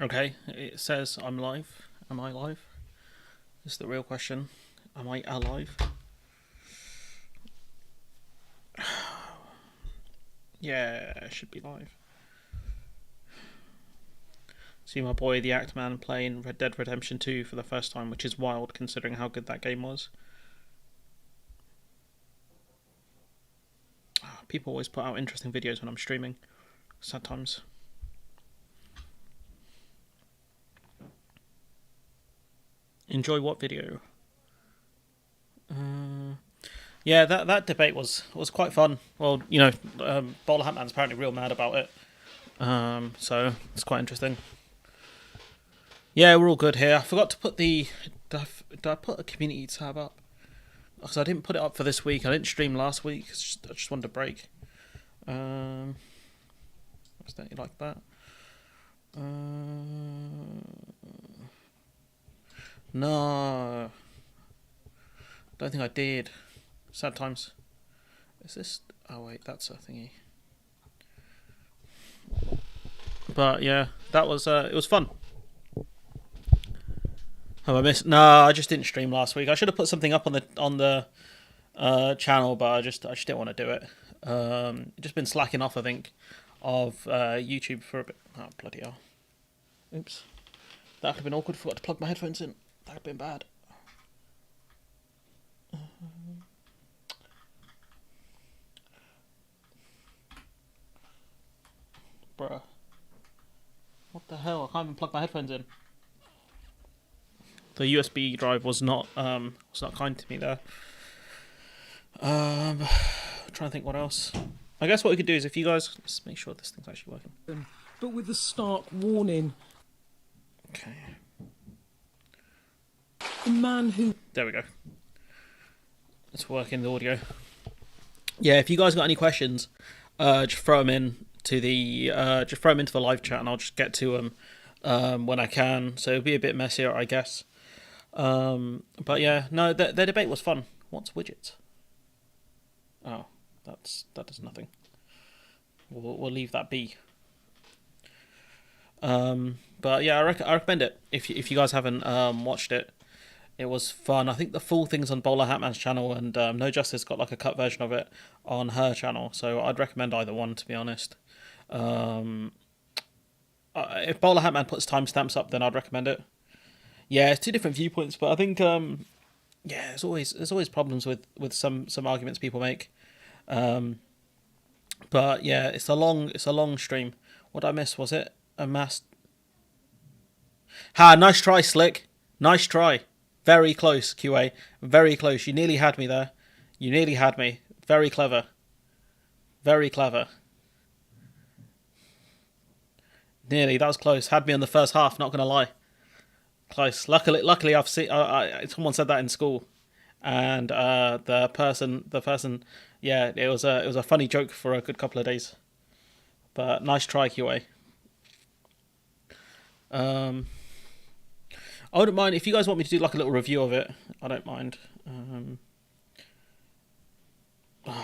Okay, it says I'm live. Am I live? This is the real question. Am I alive? Yeah, I should be live. See my boy, the Act Man, playing Red Dead Redemption 2 for the first time, which is wild considering how good that game was. People always put out interesting videos when I'm streaming. Sad times. Enjoy what video? Yeah, that debate was quite fun. Well, Bowler Hat Man's apparently real mad about it. So it's quite interesting. Yeah, we're all good here. I forgot to put the. Did I put a community tab up? Because I didn't put it up for this week. I didn't stream last week. I just wanted a break. What's that? You like that? No. Don't think I did. Sad times. Is this? Oh wait, that's a thingy. But yeah, that was it was fun. Have I missed? No, I just didn't stream last week. I should have put something up on the channel, but I just didn't want to do it. Just been slacking off, I think, of YouTube for a bit. Oh bloody hell! Oops, that could have been awkward. Forgot to plug my headphones in. That would have been bad. Bruh. What the hell? I can't even plug my headphones in. The USB drive was not kind to me there. I'm trying to think what else. I guess what we could do is if you guys let's make sure this thing's actually working. But with the stark warning. Okay. The man who. There we go. Let's work in the audio. Yeah, if you guys got any questions, just throw them in to the just throw them into the live chat, and I'll just get to them when I can. So it'll be a bit messier, I guess. But yeah, no, their debate was fun. What's widgets? Oh, that does nothing. We'll leave that be. But yeah, I recommend it if you guys haven't watched it. It was fun. I think the full thing's on Bowler Hatman's channel, and No Justice got like a cut version of it on her channel. So I'd recommend either one, to be honest. If Bowler Hatman puts timestamps up, then I'd recommend it. Yeah, it's two different viewpoints, but I think yeah, there's always problems with some arguments people make. But yeah, it's a long stream. What I missed, was it a mass? Ha! Nice try, Slick. Nice try. Very close, QA. Very close. You nearly had me there. You nearly had me. Very clever. Very clever. Nearly. That was close. Had me on the first half. Not gonna lie. Close. Luckily, I've seen. Someone said that in school, and the person. Yeah, it was a funny joke for a good couple of days. But nice try, QA. I wouldn't mind if you guys want me to do like a little review of it. I don't mind.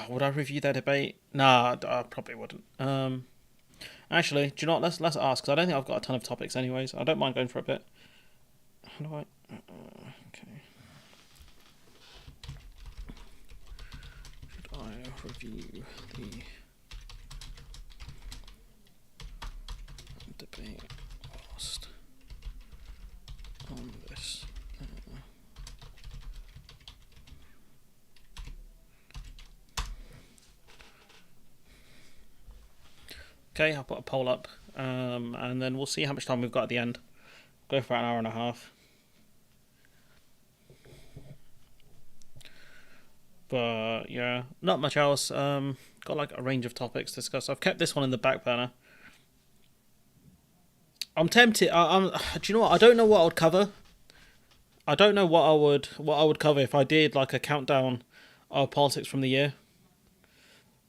Would I review their debate? Nah, I probably wouldn't. Actually, do you know what? Let's ask, because I don't think I've got a ton of topics anyways. I don't mind going for a bit. How do I? Okay. Should I review the debate whilst on this? Okay, I'll put a poll up, and then we'll see how much time we've got at the end. Go for an hour and a half. But yeah, not much else. Got like a range of topics to discuss. I've kept this one in the back burner. I'm tempted. Do you know what? I don't know what I would cover. I don't know what I would cover if I did like a countdown of politics from the year.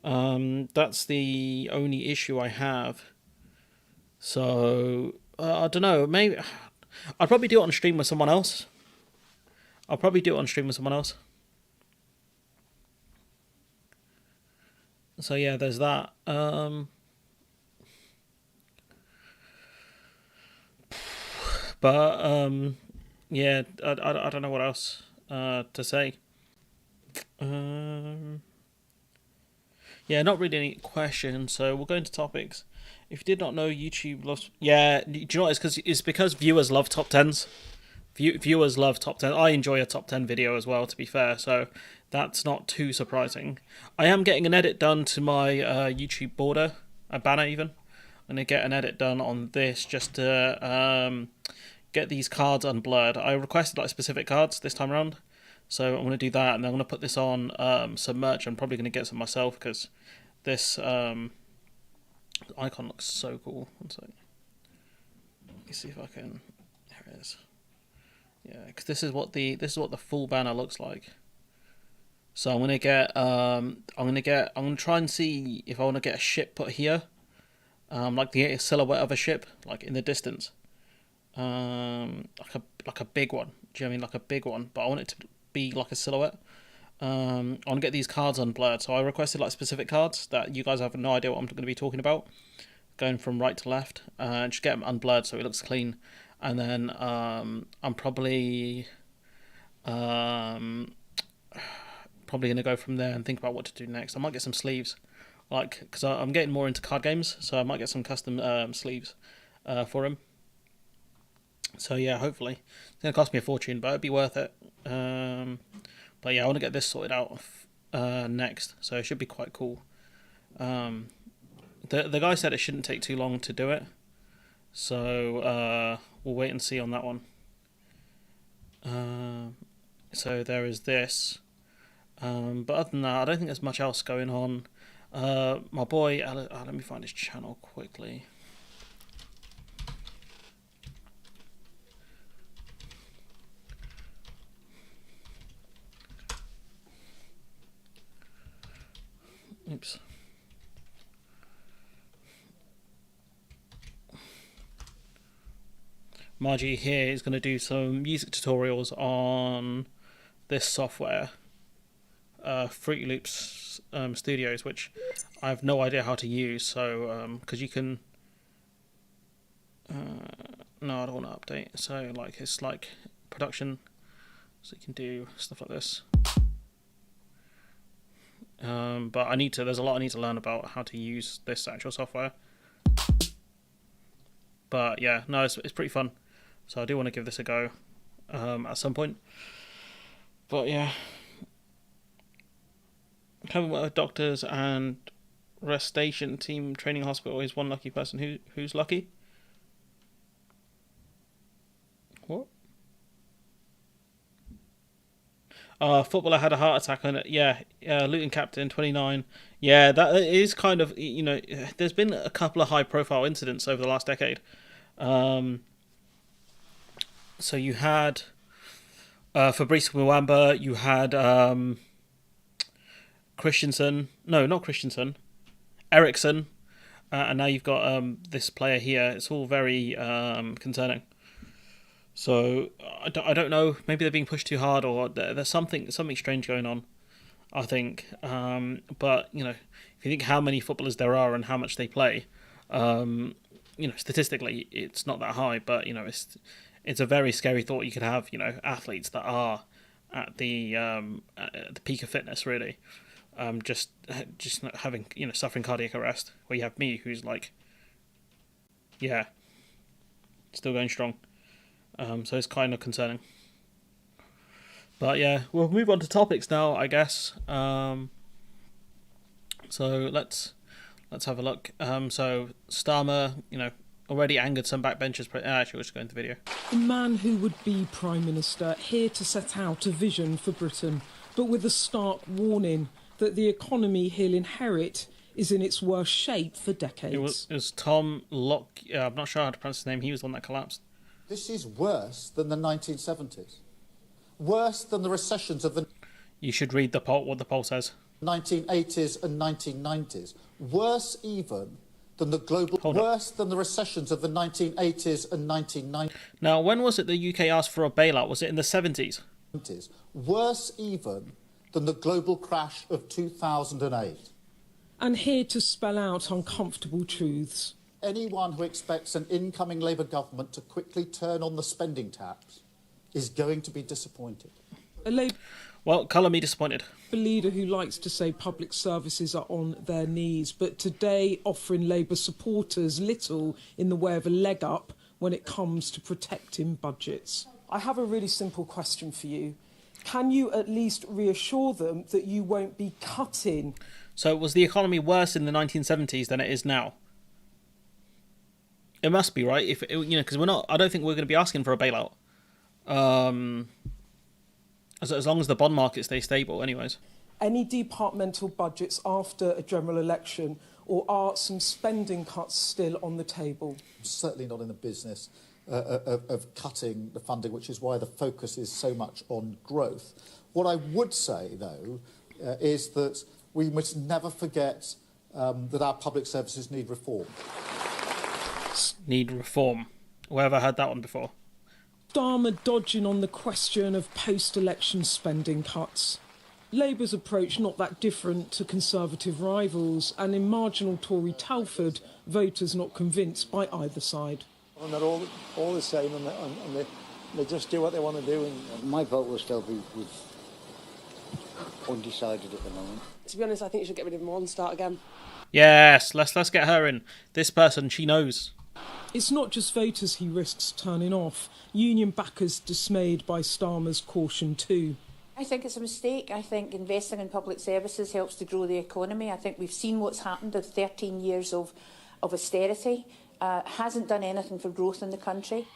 That's the only issue I have. So I don't know. Maybe I'd probably do it on stream with someone else. So yeah, there's that. But yeah, I don't know what else to say. Yeah, not really any questions, so we'll go into topics. If you did not know, YouTube loves. Yeah, do you know what? It's because viewers love top tens. Viewers love top 10. I enjoy a top 10 video as well, to be fair, so that's not too surprising. I am getting an edit done to my YouTube border, a banner even. I'm going to get an edit done on this just to get these cards unblurred. I requested like specific cards this time around, so I'm going to do that, and then I'm going to put this on some merch. I'm probably going to get some myself because this icon looks so cool. One second. Let me see if I can. There it is. Yeah, because this is what the full banner looks like. So I'm gonna try and see if I want to get a ship put here, like the silhouette of a ship, like in the distance, like a big one. Do you know what I mean, like a big one? But I want it to be like a silhouette. I want to get these cards unblurred. So I requested like specific cards that you guys have no idea what I'm going to be talking about, going from right to left, and just get them unblurred so it looks clean. And then I'm probably gonna go from there and think about what to do next. I might get some sleeves, like because I'm getting more into card games, so I might get some custom sleeves for him. So yeah, hopefully it's gonna cost me a fortune, but it'd be worth it. But yeah, I want to get this sorted out next, so it should be quite cool. The guy said it shouldn't take too long to do it. So we'll wait and see on that one. So there is this. But other than that, I don't think there's much else going on. My boy, let me find his channel quickly. Oops. Margie here is going to do some music tutorials on this software, Fruity Loops Studios, which I have no idea how to use. So, because you can, no, I don't want to update. So, like, it's like production, so you can do stuff like this. But there's a lot I need to learn about how to use this actual software. But yeah, no, it's pretty fun. So I do want to give this a go at some point. But yeah, having worked with doctors and rest station team training hospital is one lucky person. Who's lucky? What? Footballer had a heart attack on it. Yeah, Luton captain, 29. Yeah, that is kind of, there's been a couple of high profile incidents over the last decade. So you had Fabrice Mwamba, you had Christensen. No, not Christensen. Ericsson. And now you've got this player here. It's all very concerning. So I don't know. Maybe they're being pushed too hard, or there's something strange going on, I think. But if you think how many footballers there are and how much they play, statistically it's not that high. But it's a very scary thought you could have. Athletes that are at the peak of fitness, really, just having suffering cardiac arrest. Where you have me, who's like, yeah, still going strong. So it's kind of concerning. But yeah, we'll move on to topics now, I guess. So let's have a look. So Starmer, already angered some backbenchers. Actually, we'll just go into the video. The man who would be Prime Minister, here to set out a vision for Britain, but with a stark warning that the economy he'll inherit is in its worst shape for decades. It was Tom Lock. I'm not sure how to pronounce his name. He was the one that collapsed. This is worse than the 1970s. Worse than the recessions of the... You should read the poll, what the poll says. 1980s and 1990s. Worse even than the global... Worse than the recessions of the 1980s and 1990s. Now, when was it the UK asked for a bailout? Was it in the 70s? Worse even than the global crash of 2008. And here to spell out uncomfortable truths. anyone who expects an incoming Labour government to quickly turn on the spending taps is going to be disappointed. Well, colour me disappointed. A leader who likes to say public services are on their knees, but today offering Labour supporters little in the way of a leg up when it comes to protecting budgets. I have a really simple question for you. Can you at least reassure them that you won't be cutting? So was the economy worse in the 1970s than it is now? It must be, right? If because I don't think we're going to be asking for a bailout. As long as the bond market stays stable, anyways. Any departmental budgets after a general election, or are some spending cuts still on the table? Certainly not in the business of cutting the funding, which is why the focus is so much on growth. What I would say, though, is that we must never forget that our public services need reform. Need reform. Where have I heard that one before? Starmer dodging on the question of post-election spending cuts. Labour's approach not that different to Conservative rivals, and in marginal Tory Telford, voters not convinced by either side. And they're all the same, and they just do what they want to do. And my vote will still be with undecided at the moment. To be honest, I think you should get rid of him and start again. Yes, let's get her in. This person, she knows. It's not just voters he risks turning off. Union backers dismayed by Starmer's caution too. I think it's a mistake. I think investing in public services helps to grow the economy. I think we've seen what's happened with 13 years of austerity. Hasn't done anything for growth in the country.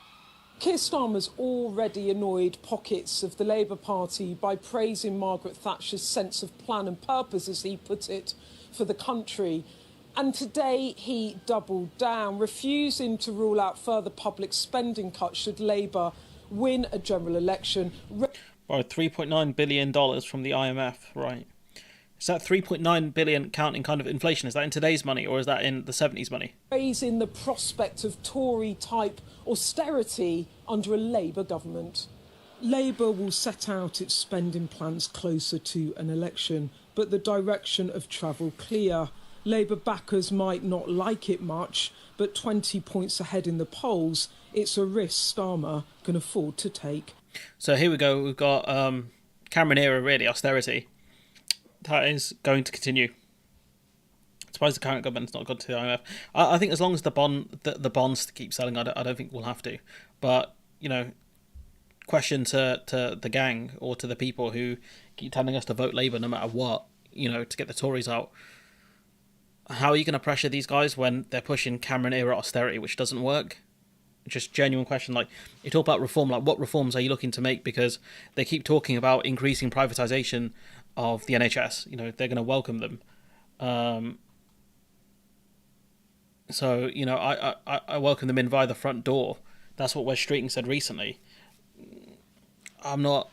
Keir Starmer's already annoyed pockets of the Labour Party by praising Margaret Thatcher's sense of plan and purpose, as he put it, for the country. And today he doubled down, refusing to rule out further public spending cuts should Labour win a general election. Borrowed $3.9 billion from the IMF, right. Is that $3.9 billion counting kind of inflation? Is that in today's money or is that in the 70s money? Raising the prospect of Tory-type austerity under a Labour government. Labour will set out its spending plans closer to an election, but the direction of travel clear. Labour backers might not like it much, but 20 points ahead in the polls, it's a risk Starmer can afford to take. So here we go, we've got Cameron era, really, austerity. That is going to continue. I'm surprised the current government's not gone to the IMF. I think as long as the bonds keep selling, I don't think we'll have to. But, question to the gang or to the people who keep telling us to vote Labour no matter what, to get the Tories out. How are you going to pressure these guys when they're pushing Cameron-era austerity, which doesn't work? Just genuine question. Like, you talk about reform, like what reforms are you looking to make? Because they keep talking about increasing privatisation of the NHS. They're going to welcome them. So, I welcome them in via the front door. That's what Wes Streeting said recently. I'm not,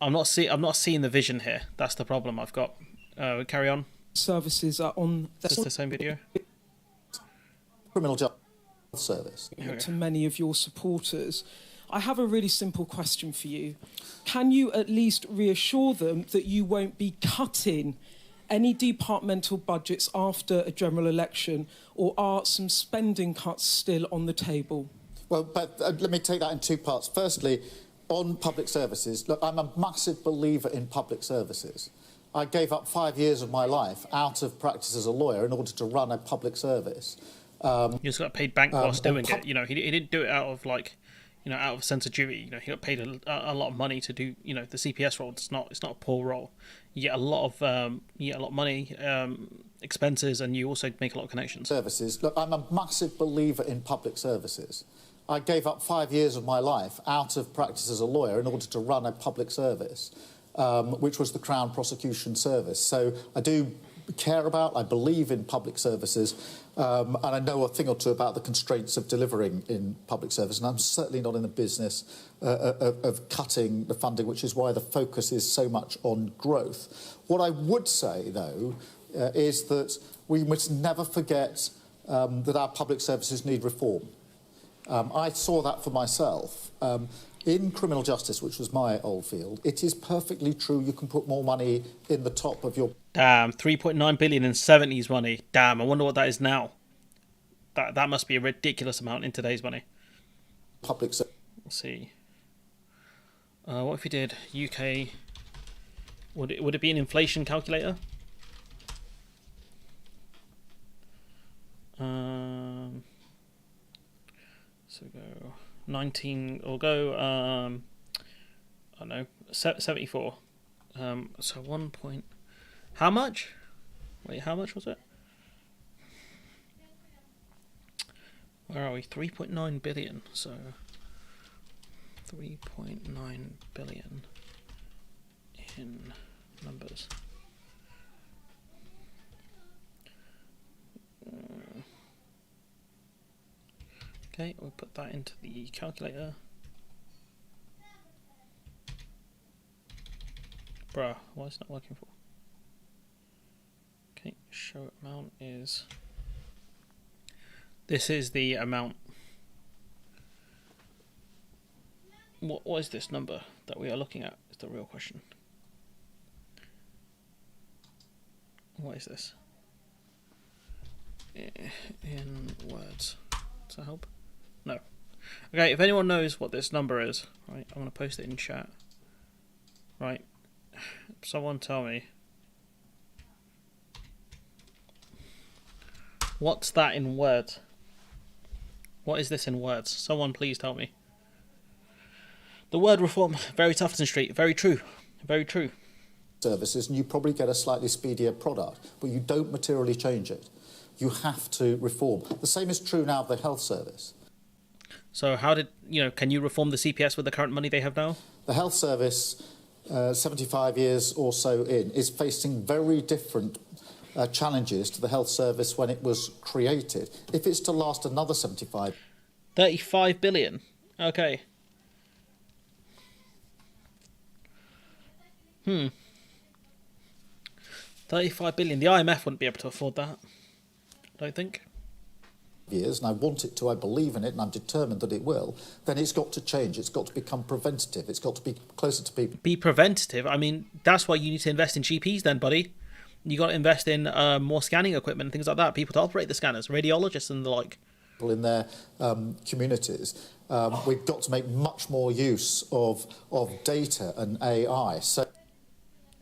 I'm not seeing the vision here. That's the problem I've got. Carry on. Services are on. Is this the same video? Criminal justice service. To many of your supporters, I have a really simple question for you. Can you at least reassure them that you won't be cutting any departmental budgets after a general election, or are some spending cuts still on the table? Well, but let me take that in two parts. Firstly, on public services, look, I'm a massive believer in public services. I gave up 5 years of my life out of practice as a lawyer in order to run a public service. He just got paid bank whilst doing it. He didn't do it out of out of a sense of duty. He got paid a lot of money to do the CPS role. It's not a poor role. You get a lot of money, expenses, and you also make a lot of connections. Services. Look, I'm a massive believer in public services. I gave up 5 years of my life out of practice as a lawyer in order to run a public service, which was the Crown Prosecution Service. So I do care about, I believe in public services, and I know a thing or two about the constraints of delivering in public service, and I'm certainly not in the business of cutting the funding, which is why the focus is so much on growth. What I would say, though, is that we must never forget that our public services need reform. I saw that for myself. In criminal justice, which was my old field, it is perfectly true you can put more money in the top of your Damn, 3.9 billion in 70s money. Damn, I wonder what that is now. That must be a ridiculous amount in today's money. Public sector. Let's see. What if we did UK? Would it be an inflation calculator? So go 19 or go I don't know 74. So 1 point. How much? Wait, how much was it? Where are we? 3.9 billion. So 3.9 billion in numbers. Okay, we'll put that into the calculator. Bruh, why is it not working for? Okay, show amount is... This is the amount. What is this number that we are looking at is the real question. What is this? In words. Does that help? No. Okay, if anyone knows what this number is, right, I'm going to post it in chat. Right. Someone tell me. What's that in words? What is this in words? Someone please tell me. The word reform, very Tufton Street, very true. Very true. Services, and you probably get a slightly speedier product, but you don't materially change it. You have to reform. The same is true now of the health service. So how did, can you reform the CPS with the current money they have now? The health service, 75 years or so in, is facing very different challenges to the health service when it was created. If it's to last another 75... 35 billion? Okay. 35 billion. The IMF wouldn't be able to afford that. I don't think. Years, and I want it to, I believe in it, and I'm determined that it will, then it's got to change. It's got to become preventative. It's got to be closer to people. Be preventative? I mean, that's why you need to invest in GPs then, buddy. You got to invest in more scanning equipment and things like that. People to operate the scanners, radiologists and the like. In their communities. We've got to make much more use of data and AI. So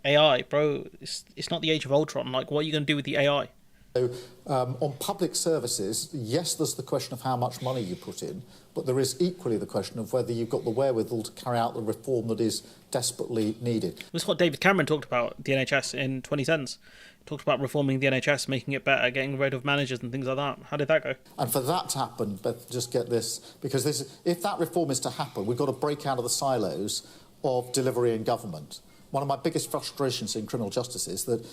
AI, bro, it's not the age of Ultron. Like, what are you going to do with the AI? So, on public services, yes, there's the question of how much money you put in, but there is equally the question of whether you've got the wherewithal to carry out the reform that is desperately needed. That's what David Cameron talked about, the NHS, in 2010s. Talked about reforming the NHS, making it better, getting rid of managers and things like that. How did that go? And for that to happen, Beth, just get this, because if that reform is to happen, we've got to break out of the silos of delivery and government. One of my biggest frustrations in criminal justice is that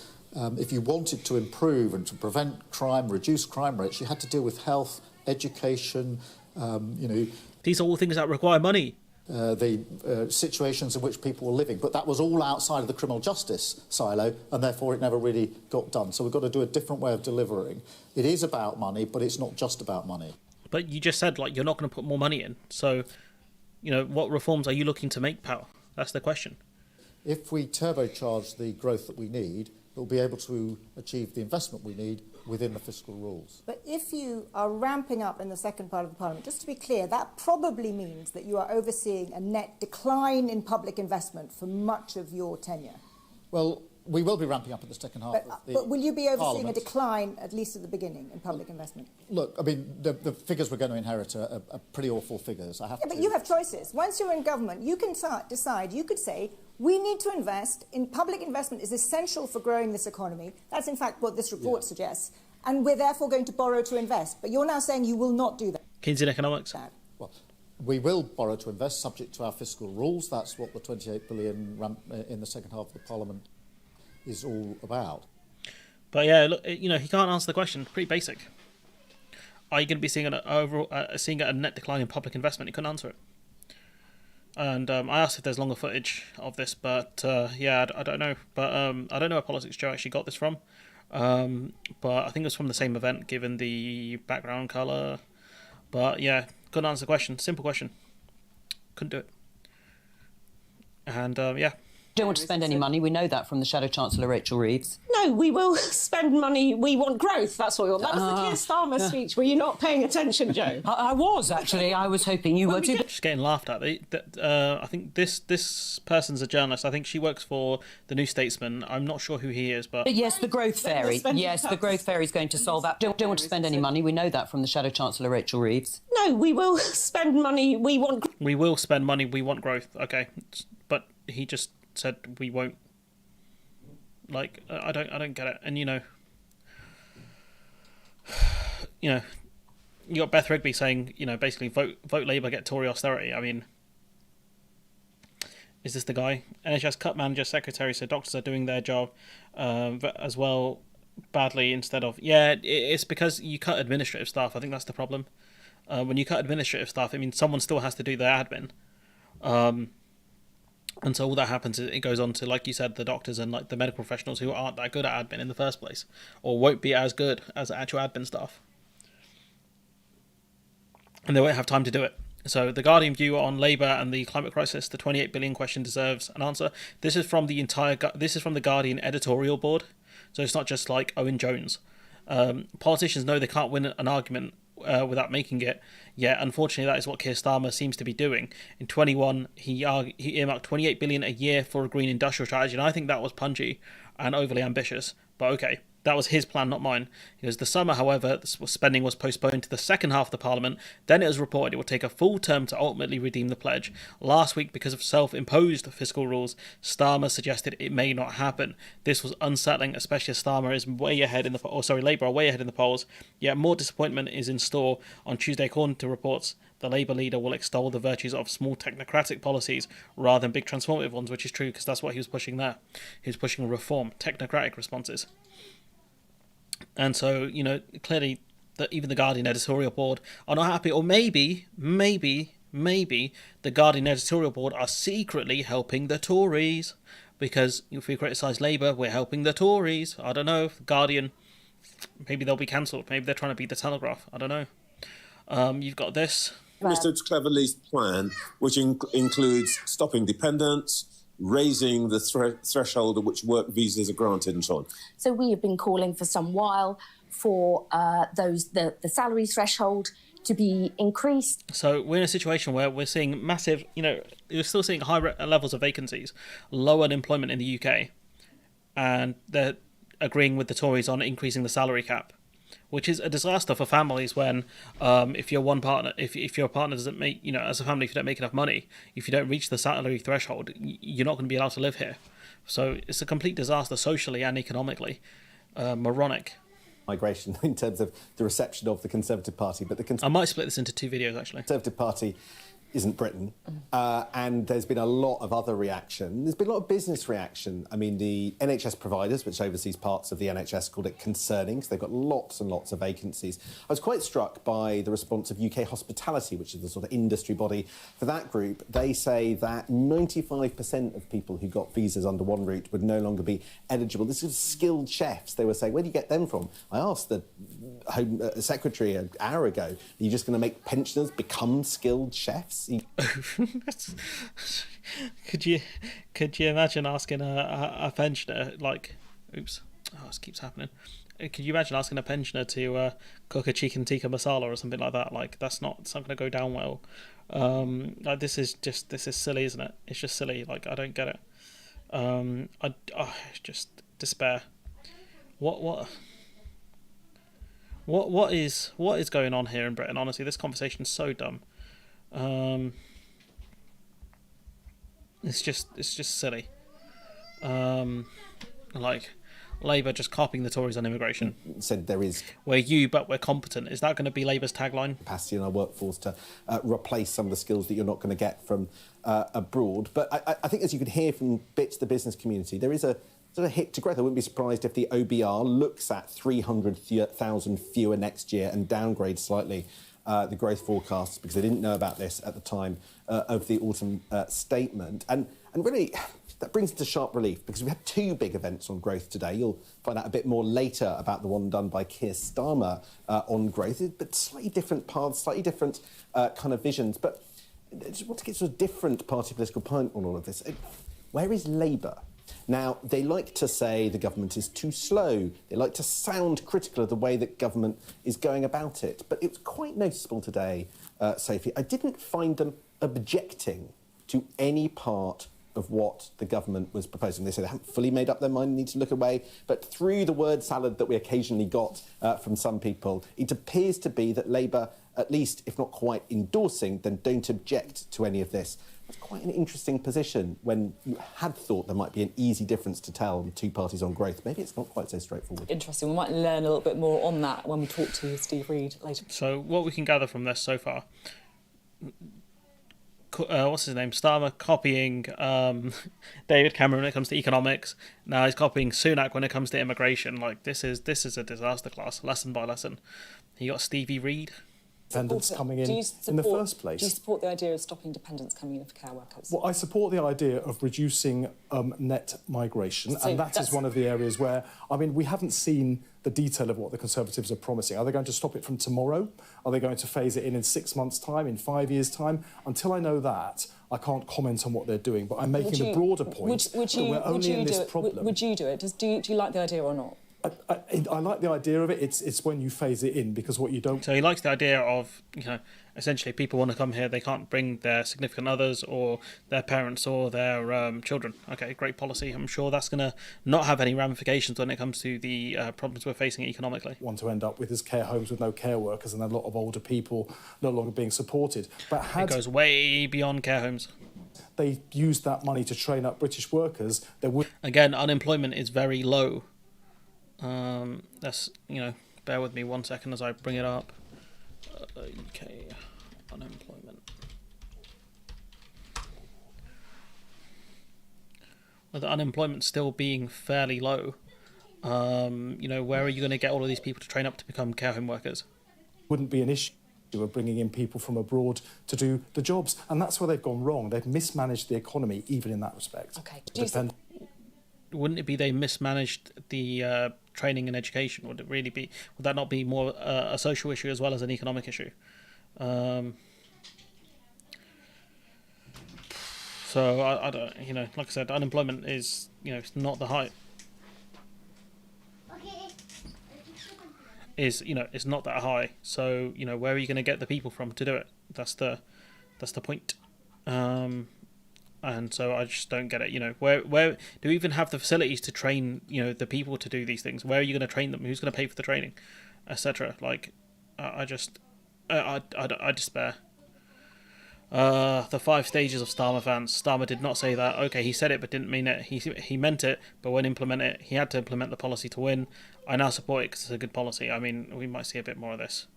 if you wanted to improve and to prevent crime, reduce crime rates, you had to deal with health, education, These are all things that require money. The situations in which people were living. But that was all outside of the criminal justice silo, and therefore it never really got done. So we've got to do a different way of delivering. It is about money, but it's not just about money. But you just said, you're not going to put more money in. So, what reforms are you looking to make, pal? That's the question. If we turbocharge the growth that we need, we'll be able to achieve the investment we need within the fiscal rules. But if you are ramping up in the second part of the Parliament, just to be clear, that probably means that you are overseeing a net decline in public investment for much of your tenure. Well, we will be ramping up in the second half of the But will you be overseeing Parliament. a decline, at least at the beginning, in public investment? Look, I mean, the figures we're going to inherit are pretty awful figures. But you have choices. Once you're in government, you can decide, you could say, we need to invest in public investment is essential for growing this economy. That's in fact what this report suggests. And we're therefore going to borrow to invest. But you're now saying you will not do that. Keynesian economics. Well, we will borrow to invest subject to our fiscal rules. That's what the 28 billion ramp in the second half of the Parliament is all about. But yeah, look, he can't answer the question. Pretty basic. Are you going to be seeing seeing a net decline in public investment? He couldn't answer it. And I asked if there's longer footage of this, but I don't know. But I don't know where Politics Joe actually got this from. But I think it was from the same event, given the background colour. But yeah, couldn't answer the question. Simple question. Couldn't do it. And Don't want to spend any money. We know that from the Shadow Chancellor, Rachel Reeves. No, we will spend money. We want growth. That's what we want. That was the Keir Starmer speech. Were you not paying attention, Joe? I was, actually. I was hoping you were too. Just getting laughed at. I think this person's a journalist. I think she works for the New Statesman. I'm not sure who he is, but yes, the growth fairy. Yes, the growth fairy is going to solve that. Don't want to spend any money. We know that from the Shadow Chancellor, Rachel Reeves. No, we will spend money. We will spend money. We want growth. Okay, but he just said we won't. Like, I don't get it. And you got Beth Rigby saying, basically vote Labour, get Tory austerity. I mean, is this the guy? NHS cut manager, secretary, so doctors are doing their job as well badly instead of... Yeah, it's because you cut administrative staff. I think that's the problem. When you cut administrative staff, it means someone still has to do their admin. And so all that happens is it goes on to, like you said, the doctors and like the medical professionals who aren't that good at admin in the first place, or won't be as good as actual admin staff. And they won't have time to do it. So the Guardian view on Labour and the climate crisis, the 28 billion question deserves an answer. This is from the Guardian editorial board. So it's not just like Owen Jones. Politicians know they can't win an argument without making it. Yeah, unfortunately, that is what Keir Starmer seems to be doing. In 21, he earmarked 28 billion a year for a green industrial strategy, and I think that was punchy and overly ambitious. But okay, that was his plan, not mine. He goes, the summer, however, the spending was postponed to the second half of the Parliament. Then it was reported it would take a full term to ultimately redeem the pledge. Last week, because of self-imposed fiscal rules, Starmer suggested it may not happen. This was unsettling, especially as Starmer is way ahead in the Labour are way ahead in the polls. Yet more disappointment is in store. On Tuesday, according to reports, the Labour leader will extol the virtues of small technocratic policies rather than big transformative ones, which is true because that's what he was pushing there. He was pushing reform, technocratic responses. And so, clearly, even the Guardian editorial board are not happy. Or maybe the Guardian editorial board are secretly helping the Tories. Because if we criticise Labour, we're helping the Tories. I don't know. Guardian, maybe they'll be cancelled. Maybe they're trying to beat the Telegraph. I don't know. You've got this. Mr. Cleverly's plan, which includes stopping dependence, raising the threshold at which work visas are granted and so on. So we have been calling for some while for the salary threshold to be increased. So we're in a situation where we're seeing massive, we're still seeing high levels of vacancies, low unemployment in the UK, and they're agreeing with the Tories on increasing the salary cap, which is a disaster for families when if your partner doesn't make, as a family, if you don't make enough money, if you don't reach the salary threshold, you're not going to be allowed to live here. So it's a complete disaster socially and economically. Moronic. Migration in terms of the reception of the Conservative Party. But I might split this into two videos, actually. The Conservative Party isn't Britain, and there's been a lot of other reaction. There's been a lot of business reaction. I mean, the NHS providers, which oversees parts of the NHS, called it concerning, because they've got lots and lots of vacancies. I was quite struck by the response of UK Hospitality, which is the sort of industry body for that group. They say that 95% of people who got visas under one route would no longer be eligible. This is skilled chefs. They were saying, where do you get them from? I asked the Home Secretary an hour ago, are you just going to make pensioners become skilled chefs? Could you imagine asking a pensioner, like, oops, this keeps happening. Could you imagine asking a pensioner to cook a chicken tikka masala or something like that? Like, it's not going to go down well. Like, this is silly, isn't it? It's just silly. Like, I don't get it. Just despair. What is going on here in Britain? Honestly, this conversation is so dumb. It's just silly. Like Labour just copying the Tories on immigration. Said there is but we're competent. Is that going to be Labour's tagline? Capacity in our workforce to replace some of the skills that you're not going to get from abroad. But I think, as you could hear from bits of the business community, there is a sort of hit to growth. I wouldn't be surprised if the OBR looks at 300,000 fewer next year and downgrades slightly the growth forecasts, because they didn't know about this at the time of the autumn statement. And really, that brings it to sharp relief, because we had two big events on growth today. You'll find out a bit more later about the one done by Keir Starmer on growth, but slightly different paths, slightly different kind of visions. But I just want to get to a different party political point on all of this. Where is Labour? Now, they like to say the government is too slow. They like to sound critical of the way that government is going about it. But it was quite noticeable today, Sophie. I didn't find them objecting to any part of what the government was proposing. They say they haven't fully made up their mind, need to look away. But through the word salad that we occasionally got from some people, it appears to be that Labour, at least, if not quite endorsing, then don't object to any of this. That's quite an interesting position when you had thought there might be an easy difference to tell on two parties on growth. Maybe it's not quite so straightforward. Interesting. We might learn a little bit more on that when we talk to Steve Reed later. So what we can gather from this so far, what's his name? Starmer copying David Cameron when it comes to economics. Now he's copying Sunak when it comes to immigration. Like this is a disaster class, lesson by lesson. He got Stevie Reed. Dependents coming in the first place. Do you support the idea of stopping dependents coming in for care workers? Well, I support the idea of reducing net migration, and that is one of the areas where, I mean, we haven't seen the detail of what the Conservatives are promising. Are they going to stop it from tomorrow? Are they going to phase it in 6 months' time, in 5 years' time? Until I know that, I can't comment on what they're doing, but I'm making the broader point that we're only in this problem. Would you do it? Do you like the idea or not? I like the idea of it. It's when you phase it in, because what you don't... So he likes the idea of, essentially people want to come here, they can't bring their significant others or their parents or their children. Okay, great policy. I'm sure that's going to not have any ramifications when it comes to the problems we're facing economically. Want to end up with is care homes with no care workers and a lot of older people no longer being supported. But it goes way beyond care homes. They used that money to train up British workers. There would... Again, unemployment is very low. That's, bear with me 1 second as I bring it up. UK unemployment. With unemployment still being fairly low, where are you going to get all of these people to train up to become care home workers? Wouldn't be an issue of bringing in people from abroad to do the jobs, and that's where they've gone wrong. They've mismanaged the economy even in that respect. Okay. Wouldn't it be they mismanaged the training and education? Would that not be more a social issue as well as an economic issue? So I don't, like I said, unemployment is, it's not the height. It's not that high. So, where are you going to get the people from to do it? That's the point. And so I just don't get it. Where do we even have the facilities to train, the people to do these things? Where are you going to train them? Who's going to pay for the training, etc.? Like, I despair. The 5 stages of Starmer fans. Starmer did not say that. Okay, he said it but didn't mean it. He meant it, but when implement it, he had to implement the policy to win. I now support it because it's a good policy. I mean, we might see a bit more of this,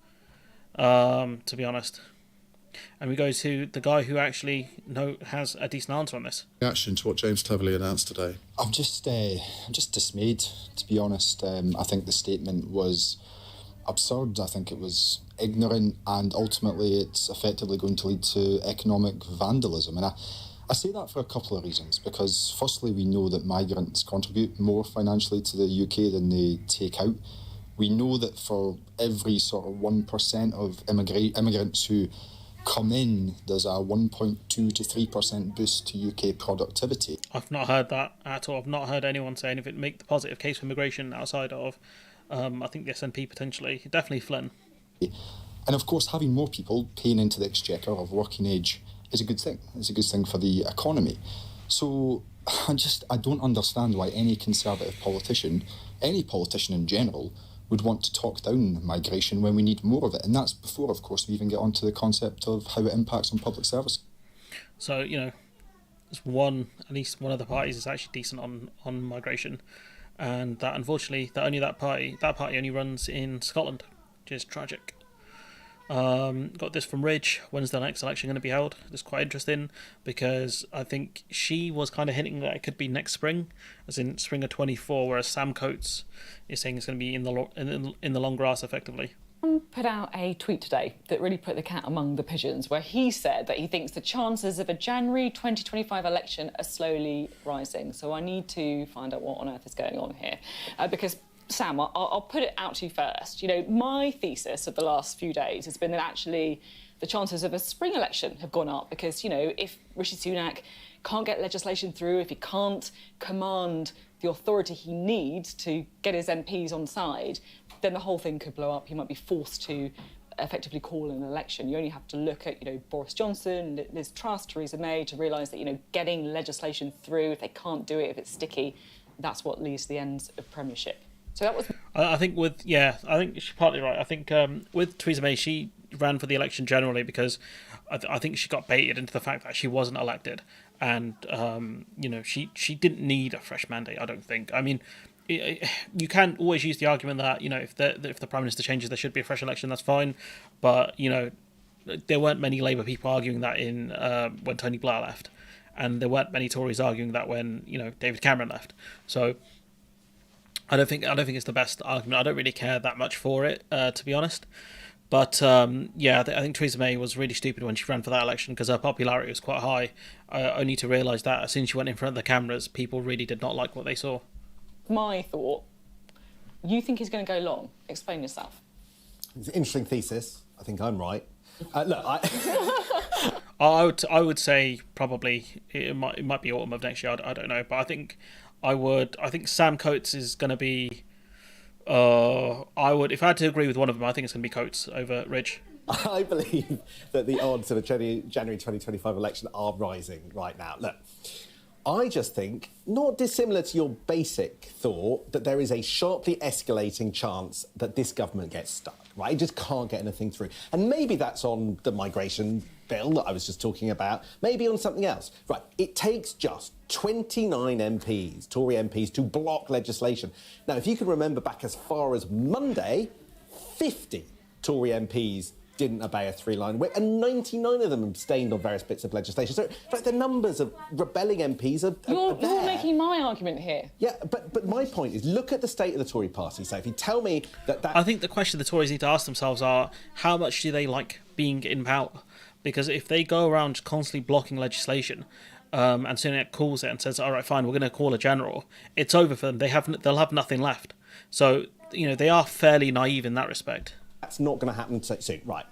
to be honest. And we go to the guy who actually has a decent answer on this. Reaction to what James Cleverly announced today. I'm just dismayed, to be honest. I think the statement was absurd. I think it was ignorant, and ultimately it's effectively going to lead to economic vandalism. And I say that for a couple of reasons, because firstly, we know that migrants contribute more financially to the UK than they take out. We know that for every sort of 1% of immigrants who come in, there's a 1.2 to 3% boost to UK productivity. I've not heard that at all. I've not heard anyone say anything make the positive case for immigration outside of, I think the SNP potentially, definitely Flynn. And of course, having more people paying into the exchequer of working age is a good thing. It's a good thing for the economy. So I don't understand why any Conservative politician, any politician in general, would want to talk down migration when we need more of it. And that's before, of course, we even get onto the concept of how it impacts on public service. So, there's at least one of the parties is actually decent on migration. And that, unfortunately, that party only runs in Scotland, which is tragic. Got this from Ridge. When's the next election going to be held? It's quite interesting because I think she was kind of hinting that it could be next spring, as in spring of 24, whereas Sam Coates is saying it's going to be in the long grass, effectively. Put out a tweet today that really put the cat among the pigeons, where he said that he thinks the chances of a January 2025 election are slowly rising. So I need to find out what on earth is going on here, because Sam, I'll put it out to you first. My thesis of the last few days has been that actually the chances of a spring election have gone up because, if Rishi Sunak can't get legislation through, if he can't command the authority he needs to get his MPs on side, then the whole thing could blow up. He might be forced to effectively call an election. You only have to look at, Boris Johnson, Liz Truss, Theresa May to realise that, getting legislation through, if they can't do it, if it's sticky, that's what leads to the ends of premiership. So that was... I think she's partly right. I think with Theresa May, she ran for the election generally because I think she got baited into the fact that she wasn't elected. And, she didn't need a fresh mandate, I don't think. I mean, you can always use the argument that, if the Prime Minister changes, there should be a fresh election, that's fine. But, there weren't many Labour people arguing that when Tony Blair left. And there weren't many Tories arguing that when, David Cameron left. So I don't think it's the best argument. I don't really care that much for it, to be honest. But, I think Theresa May was really stupid when she ran for that election because her popularity was quite high, only to realise that as soon as she went in front of the cameras, people really did not like what they saw. My thought, you think he's going to go long? Explain yourself. It's an interesting thesis. I think I'm right. I would say probably it might be autumn of next year. I don't know, but I think Sam Coates is going to be. If I had to agree with one of them, I think it's going to be Coates over Ridge. I believe that the odds of a January 2025 election are rising right now. Look, I just think, not dissimilar to your basic thought, that there is a sharply escalating chance that this government gets stuck, right? It just can't get anything through. And maybe that's on the migration bill that I was just talking about, maybe on something else. Right, it takes just 29 MPs, Tory MPs, to block legislation. Now, if you can remember back as far as Monday, 50 Tory MPs didn't obey a three-line whip, and 99 of them abstained on various bits of legislation. So, the numbers of rebelling MPs are there. You're making my argument here. Yeah, but my point is, look at the state of the Tory party. So if you tell me that... I think the question the Tories need to ask themselves are, how much do they like being in power? Because if they go around constantly blocking legislation, and Sunak calls it and says, all right, fine, we're going to call a general, it's over for them. They'll have nothing left. So, they are fairly naive in that respect. That's not going to happen so soon. Right.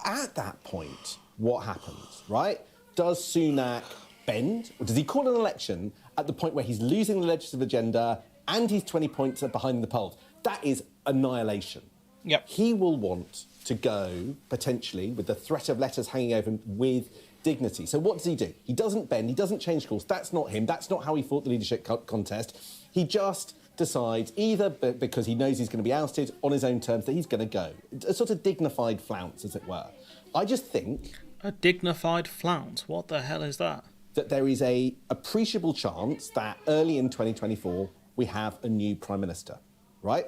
At that point, what happens, right? Does Sunak bend? Or does he call an election at the point where he's losing the legislative agenda and he's 20 points behind the polls? That is annihilation. Yep. He will want to go, potentially, with the threat of letters hanging over him, with dignity. So what does he do? He doesn't bend. He doesn't change course. That's not him. That's not how he fought the leadership contest. He just decides, either because he knows he's going to be ousted on his own terms, that he's going to go. A sort of dignified flounce, as it were. I just think... A dignified flounce? What the hell is that? That there is a appreciable chance that early in 2024 we have a new Prime Minister, right?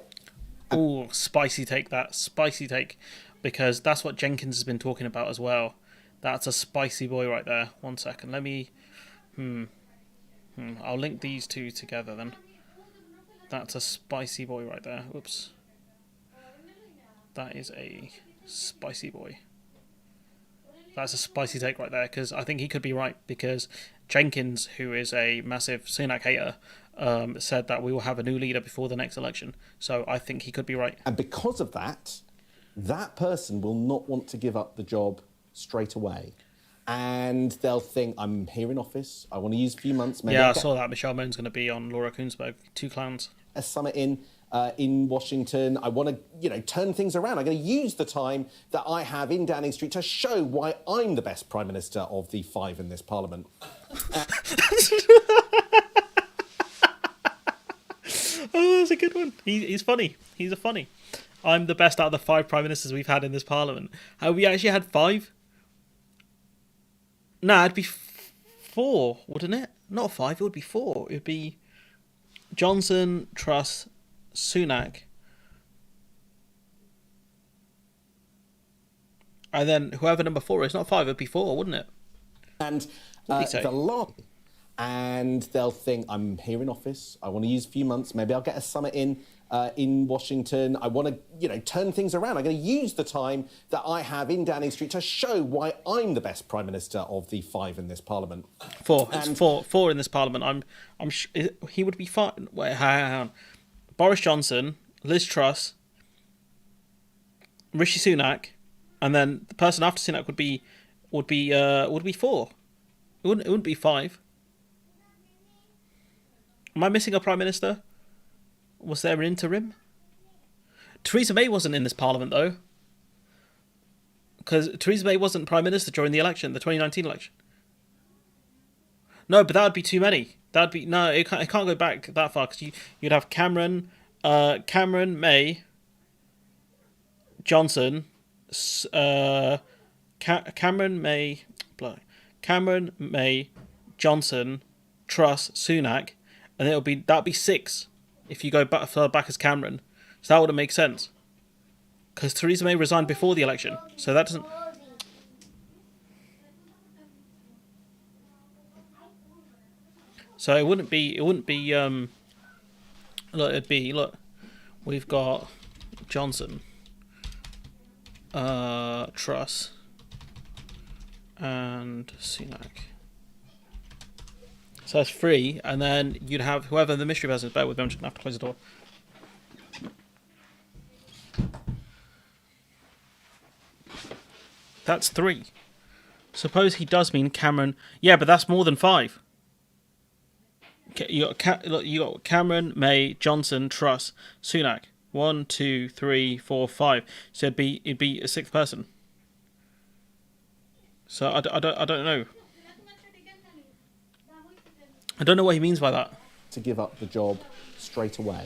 Ooh, spicy take that. Spicy take. Because that's what Jenkins has been talking about as well. That's a spicy boy right there. 1 second. Let me... I'll link these two together then. That's a spicy boy right there. Whoops. That is a spicy boy. That's a spicy take right there, because I think he could be right, because Jenkins, who is a massive Sunak hater, said that we will have a new leader before the next election. So I think he could be right. And because of that, that person will not want to give up the job straight away. And they'll think, I'm here in office, I want to use a few months. Maybe I saw that. Michelle Moan's going to be on Laura Kuenssberg. Two clowns. A summit in Washington. I want to, turn things around. I'm going to use the time that I have in Downing Street to show why I'm the best Prime Minister of the five in this Parliament. Oh, that's a good one. He's funny. He's a funny. I'm the best out of the five Prime Ministers we've had in this Parliament. Have we actually had five? Nah, it'd be four, wouldn't it? Not five, it would be four. It would be Johnson, Truss, Sunak, and then whoever number four is. Not five, it'd be four, wouldn't it? And the lot. And they'll think, I'm here in office, I want to use a few months, maybe I'll get a summit in Washington, I want to, turn things around. I'm going to use the time that I have in Downing Street to show why I'm the best Prime Minister of the five in this Parliament. Four. It's four in this Parliament. He would be fine. Wait, hang on. Boris Johnson, Liz Truss, Rishi Sunak, and then the person after Sunak would be four. It wouldn't be five. Am I missing a Prime Minister? Was there an interim? Theresa May wasn't in this Parliament, though. Because Theresa May wasn't Prime Minister during the election, the 2019 election. No, but that would be too many. That'd be... No, it can't go back that far, because you'd have Cameron, May, Johnson, Cameron, May, Johnson, Truss, Sunak, and that'll be 6 if you go back as Cameron. So that wouldn't make sense. Because Theresa May resigned before the election, so that doesn't... So it wouldn't be, look, we've got Johnson, Truss, and Sunak. So that's 3, and then you'd have whoever the mystery person is. Bear with me, I'm just going to have to close the door. That's 3. Suppose he does mean Cameron. Yeah, but that's more than 5. You got Cameron, May, Johnson, Truss, Sunak. 1, 2, 3, 4, 5. So it'd be a 6th person. So I don't know. I don't know what he means by that. To give up the job straight away.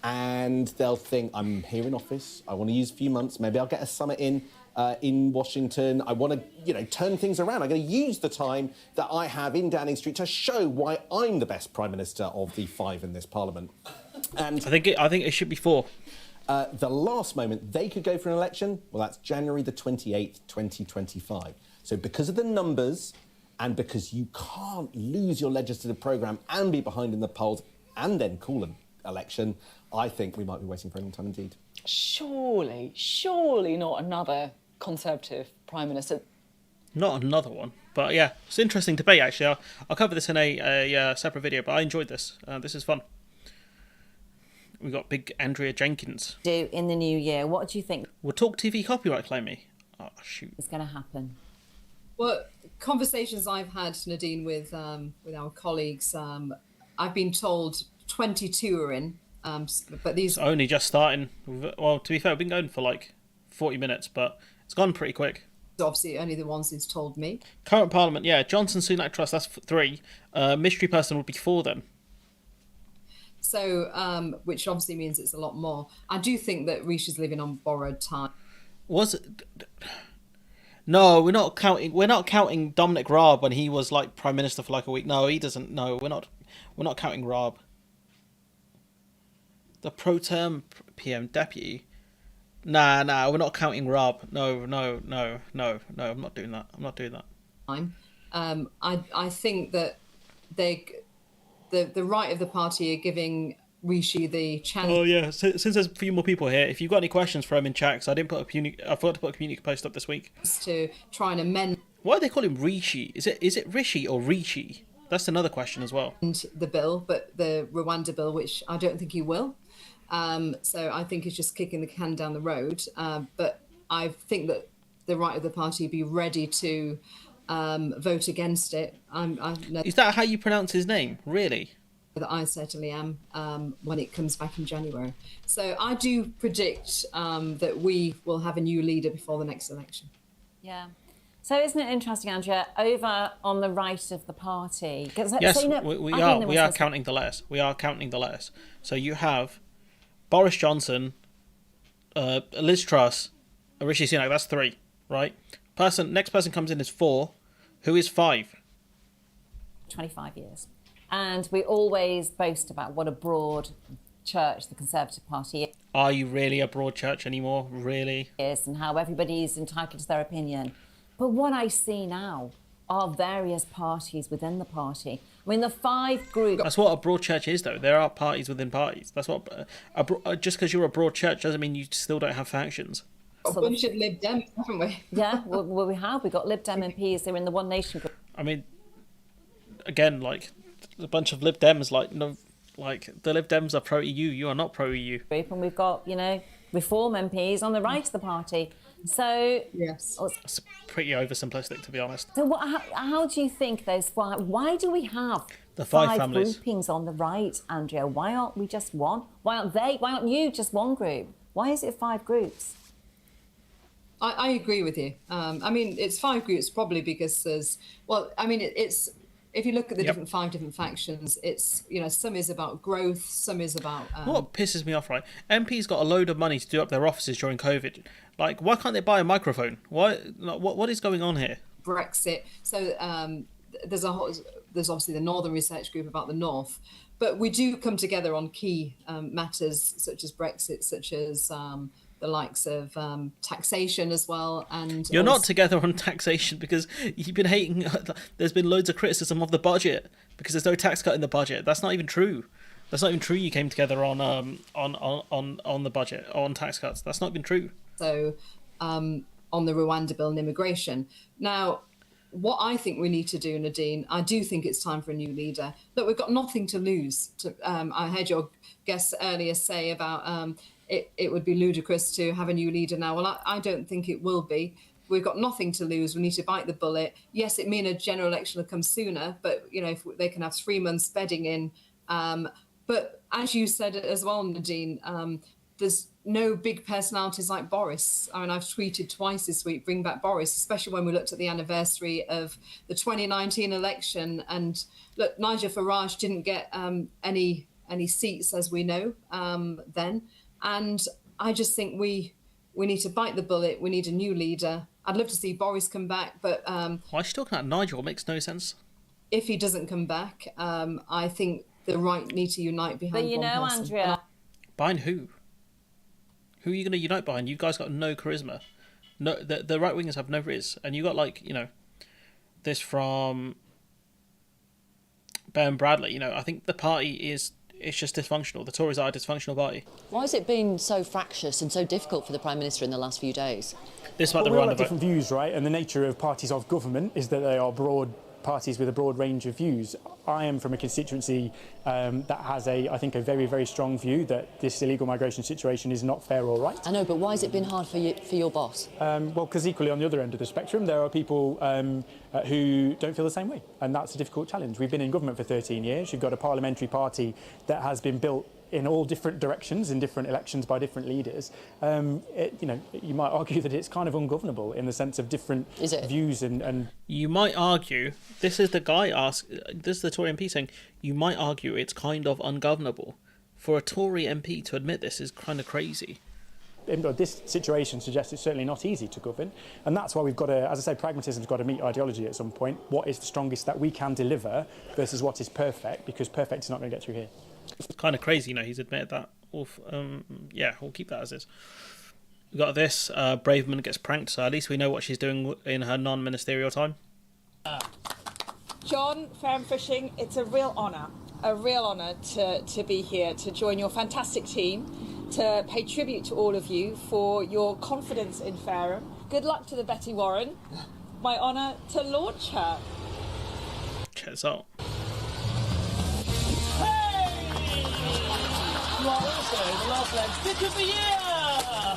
And they'll think, I'm here in office, I want to use a few months, maybe I'll get a summit in Washington, I want to, turn things around. I'm going to use the time that I have in Downing Street to show why I'm the best Prime Minister of the 5 in this Parliament. And I think it should be 4. The last moment they could go for an election, well, that's January the 28th, 2025. So because of the numbers, and because you can't lose your legislative programme and be behind in the polls and then call an election, I think we might be waiting for a long time indeed. Surely not another Conservative Prime Minister. Not another one. But yeah, it's an interesting debate, actually. I'll cover this in a separate video, but I enjoyed this. This is fun. We've got big Andrea Jenkins. Do in the new year. What do you think? Will Talk TV copyright claim me? Oh, shoot. It's going to happen. Well, conversations I've had, Nadine, with our colleagues, I've been told 22 are in, but these... It's only just starting. Well, to be fair, we've been going for like 40 minutes, but it's gone pretty quick. Obviously, only the ones who's told me. Current Parliament, yeah. Johnson, Sunak, Truss, that's 3. Mystery person would be 4 then. So, which obviously means it's a lot more. I do think that Rishi's living on borrowed time. Was it... No, we're not counting Dominic Raab when he was like Prime Minister for like a week. No, he doesn't. No, we're not counting Raab. The pro term PM deputy. Nah, we're not counting Raab. No, I'm not doing that. I think that the right of the party are giving Rishi the chance. Oh yeah, since there's a few more people here, if you've got any questions for him in chat, 'cause I forgot to put a community post up this week. To try and amend. Why do they call him Rishi? Is it Rishi or Rishi? That's another question as well. And the bill, but the Rwanda bill, which I don't think he will. So I think he's just kicking the can down the road. But I think that the right of the party be ready to vote against it. Is that how you pronounce his name? Really? That I certainly am when it comes back in January. So I do predict that we will have a new leader before the next election. Yeah. So isn't it interesting, Andrea, over on the right of the party? Yes, we are counting the letters. We are counting the letters. So you have Boris Johnson, Liz Truss, Rishi Sunak. That's 3, right? Next person comes in is 4. Who is 5? 25 years. And we always boast about what a broad church the Conservative Party is. Are you really a broad church anymore? Really? Yes, and how everybody is entitled to their opinion. But what I see now are various parties within the party. I mean, the 5 groups... That's what a broad church is, though. There are parties within parties. That's what... just because you're a broad church doesn't mean you still don't have factions. A bunch of Lib Dems, haven't we? Yeah, well, we have. We've got Lib Dem MPs. They're in the One Nation group. I mean, again, like, a bunch of Lib Dems, the Lib Dems are pro-EU. You are not pro-EU. And we've got, Reform MPs on the right of the party. So... Yes. It's pretty oversimplistic, to be honest. So how do you think those... Why do we have... The five five families. groupings on the right, Andrea. Why aren't we just one? Why aren't they? Why aren't you just one group? Why is it 5 groups? I agree with you. I mean, it's 5 groups probably because there's, well, I mean, it's, if you look at the five different factions, it's, you know, some is about growth, some is about... What pisses me off, right? MPs got a load of money to do up their offices during COVID. Like, why can't they buy a microphone? What is going on here? Brexit. So there's obviously the Northern Research Group about the North, but we do come together on key matters such as Brexit, such as the likes of taxation as well. And you're not together on taxation because you've been hating. There's been loads of criticism of the budget because there's no tax cut in the budget. That's not even true. That's not even true. You came together on the budget on tax cuts. That's not even true. So on the Rwanda bill and immigration. Now, what I think we need to do, Nadine, I do think it's time for a new leader. Look, we've got nothing to lose. I heard your guest earlier say about it would be ludicrous to have a new leader now. Well, I don't think it will be. We've got nothing to lose. We need to bite the bullet. Yes, it means a general election will come sooner, but you know, if they can have 3 months bedding in. But as you said as well, Nadine, there's no big personalities like Boris. I mean, I've tweeted twice this week, bring back Boris, especially when we looked at the anniversary of the 2019 election. And look, Nigel Farage didn't get any seats, as we know, then. And I just think we need to bite the bullet. We need a new leader. I'd love to see Boris come back, but... why is she talking about Nigel? It makes no sense. If he doesn't come back, I think the right need to unite behind But you one know, person. Andrea... Behind who? Who are you going to unite behind? You guys got no charisma. No, the right wingers have no riz, and you got like, you know, this from Ben Bradley. You know, I think the party it's just dysfunctional. The Tories are a dysfunctional party. Why has it been so fractious and so difficult for the Prime Minister in the last few days? This about the we all Rwanda have vote. different views, right? And the nature of parties of government is that they are broad parties with a broad range of views. I am from a constituency that has I think, a very, very strong view that this illegal migration situation is not fair or right. I know, but why has it been hard for your boss? Well, because equally on the other end of the spectrum, there are people who don't feel the same way, and that's a difficult challenge. We've been in government for 13 years. You've got a parliamentary party that has been built in all different directions in different elections by different leaders. You know, you might argue that it's kind of ungovernable in the sense of different views and... You might argue, this is the Tory MP saying, you might argue it's kind of ungovernable. For a Tory MP to admit this is kind of crazy. This situation suggests it's certainly not easy to govern, and that's why we've got to, as I say, pragmatism's got to meet ideology at some point. What is the strongest that we can deliver versus what is perfect, because perfect is not going to get through here. It's kind of crazy, you know, he's admitted that. Yeah, we'll keep that as is. We got this, Braverman gets pranked, so at least we know what she's doing in her non-ministerial time. John, Fair and Fishing, it's a real honour to be here, to join your fantastic team, to pay tribute to all of you for your confidence in Fareham. Good luck to the Betty Warren. My honour to launch her. Check this out. You are also the last leg Stick of the Year!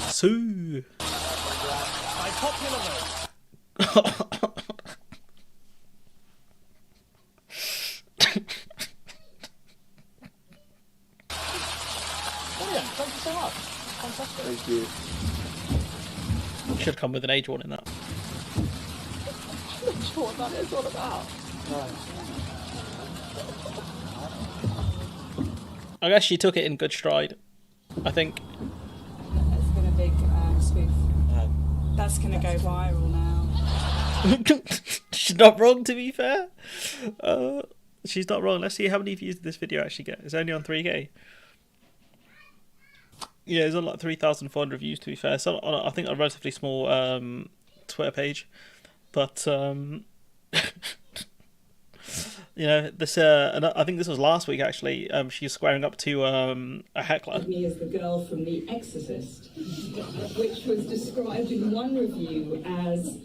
Sue! By popular vote. Brilliant, thank you so much. Fantastic. Thank you. Should come with an age warning, that. I'm not sure what that is all about. I guess she took it in good stride, I think. It's been a big spoof. That's going to go viral now. She's not wrong, to be fair. She's not wrong. Let's see how many views this video actually get. It's only on 3K. Yeah, it's on like 3,400 views, to be fair. So I think a relatively small Twitter page. But, you know, this. And I think this was last week, actually. She was squaring up to a heckler. Me as the girl from The Exorcist, which was described in one review as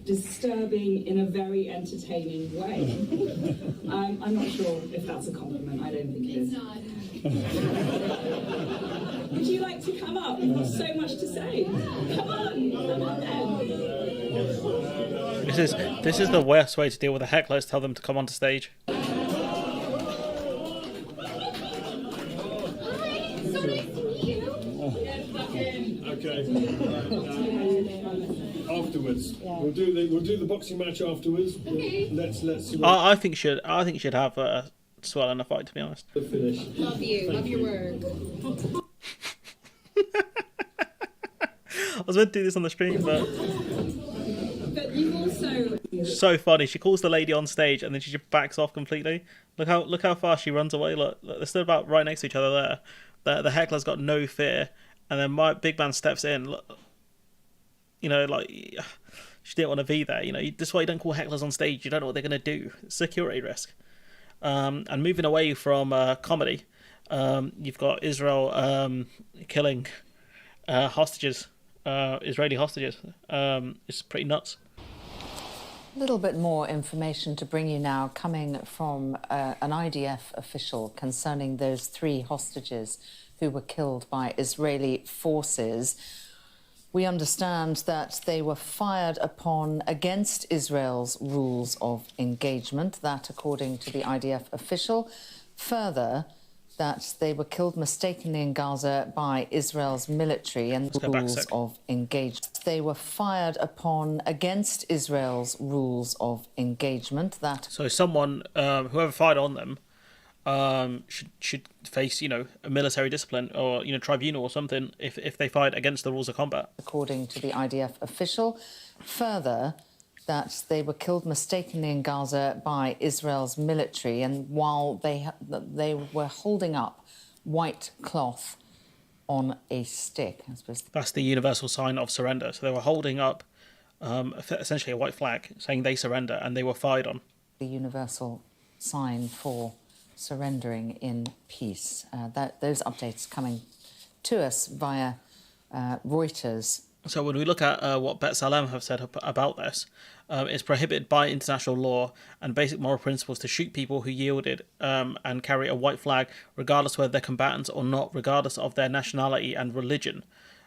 disturbing in a very entertaining way. I'm not sure if that's a compliment. I don't think it is. Would you like to come up? We've got so much to say. Come on then. This is the worst way to deal with a heckler, is tell them to come onto stage. Okay. Afterwards, we'll do the boxing match afterwards. Okay. Let's. I think should have Swell in a fight, to be honest. Finish. Love you. Love your work. I was meant to do this on the stream, but you've also so funny. She calls the lady on stage and then she just backs off completely. Look how fast she runs away. Look, they're still about right next to each other there. The heckler's got no fear, and then my big man steps in. Look, you know, like she didn't want to be there. You know, this is why you don't call hecklers on stage. You don't know what they're gonna do. Security risk. And moving away from comedy, you've got Israel killing hostages. Israeli hostages. It's pretty nuts. A little bit more information to bring you now, coming from an IDF official concerning those 3 hostages who were killed by Israeli forces. We understand that they were fired upon against Israel's rules of engagement, that according to the IDF official. Further, that they were killed mistakenly in Gaza by Israel's military and rules of engagement. They were fired upon against Israel's rules of engagement. That so someone, whoever fired on them, should face, you know, a military discipline or, you know, tribunal or something if they fight against the rules of combat. According to the IDF official. Further, that they were killed mistakenly in Gaza by Israel's military, and while they were holding up white cloth on a stick. I suppose that's the universal sign of surrender. So they were holding up essentially a white flag saying they surrender, and they were fired on. The universal sign for surrendering in peace. Those updates coming to us via Reuters. So when we look at what Bet Salem have said about this, it's prohibited by international law and basic moral principles to shoot people who yielded and carry a white flag, regardless whether they're combatants or not, regardless of their nationality and religion.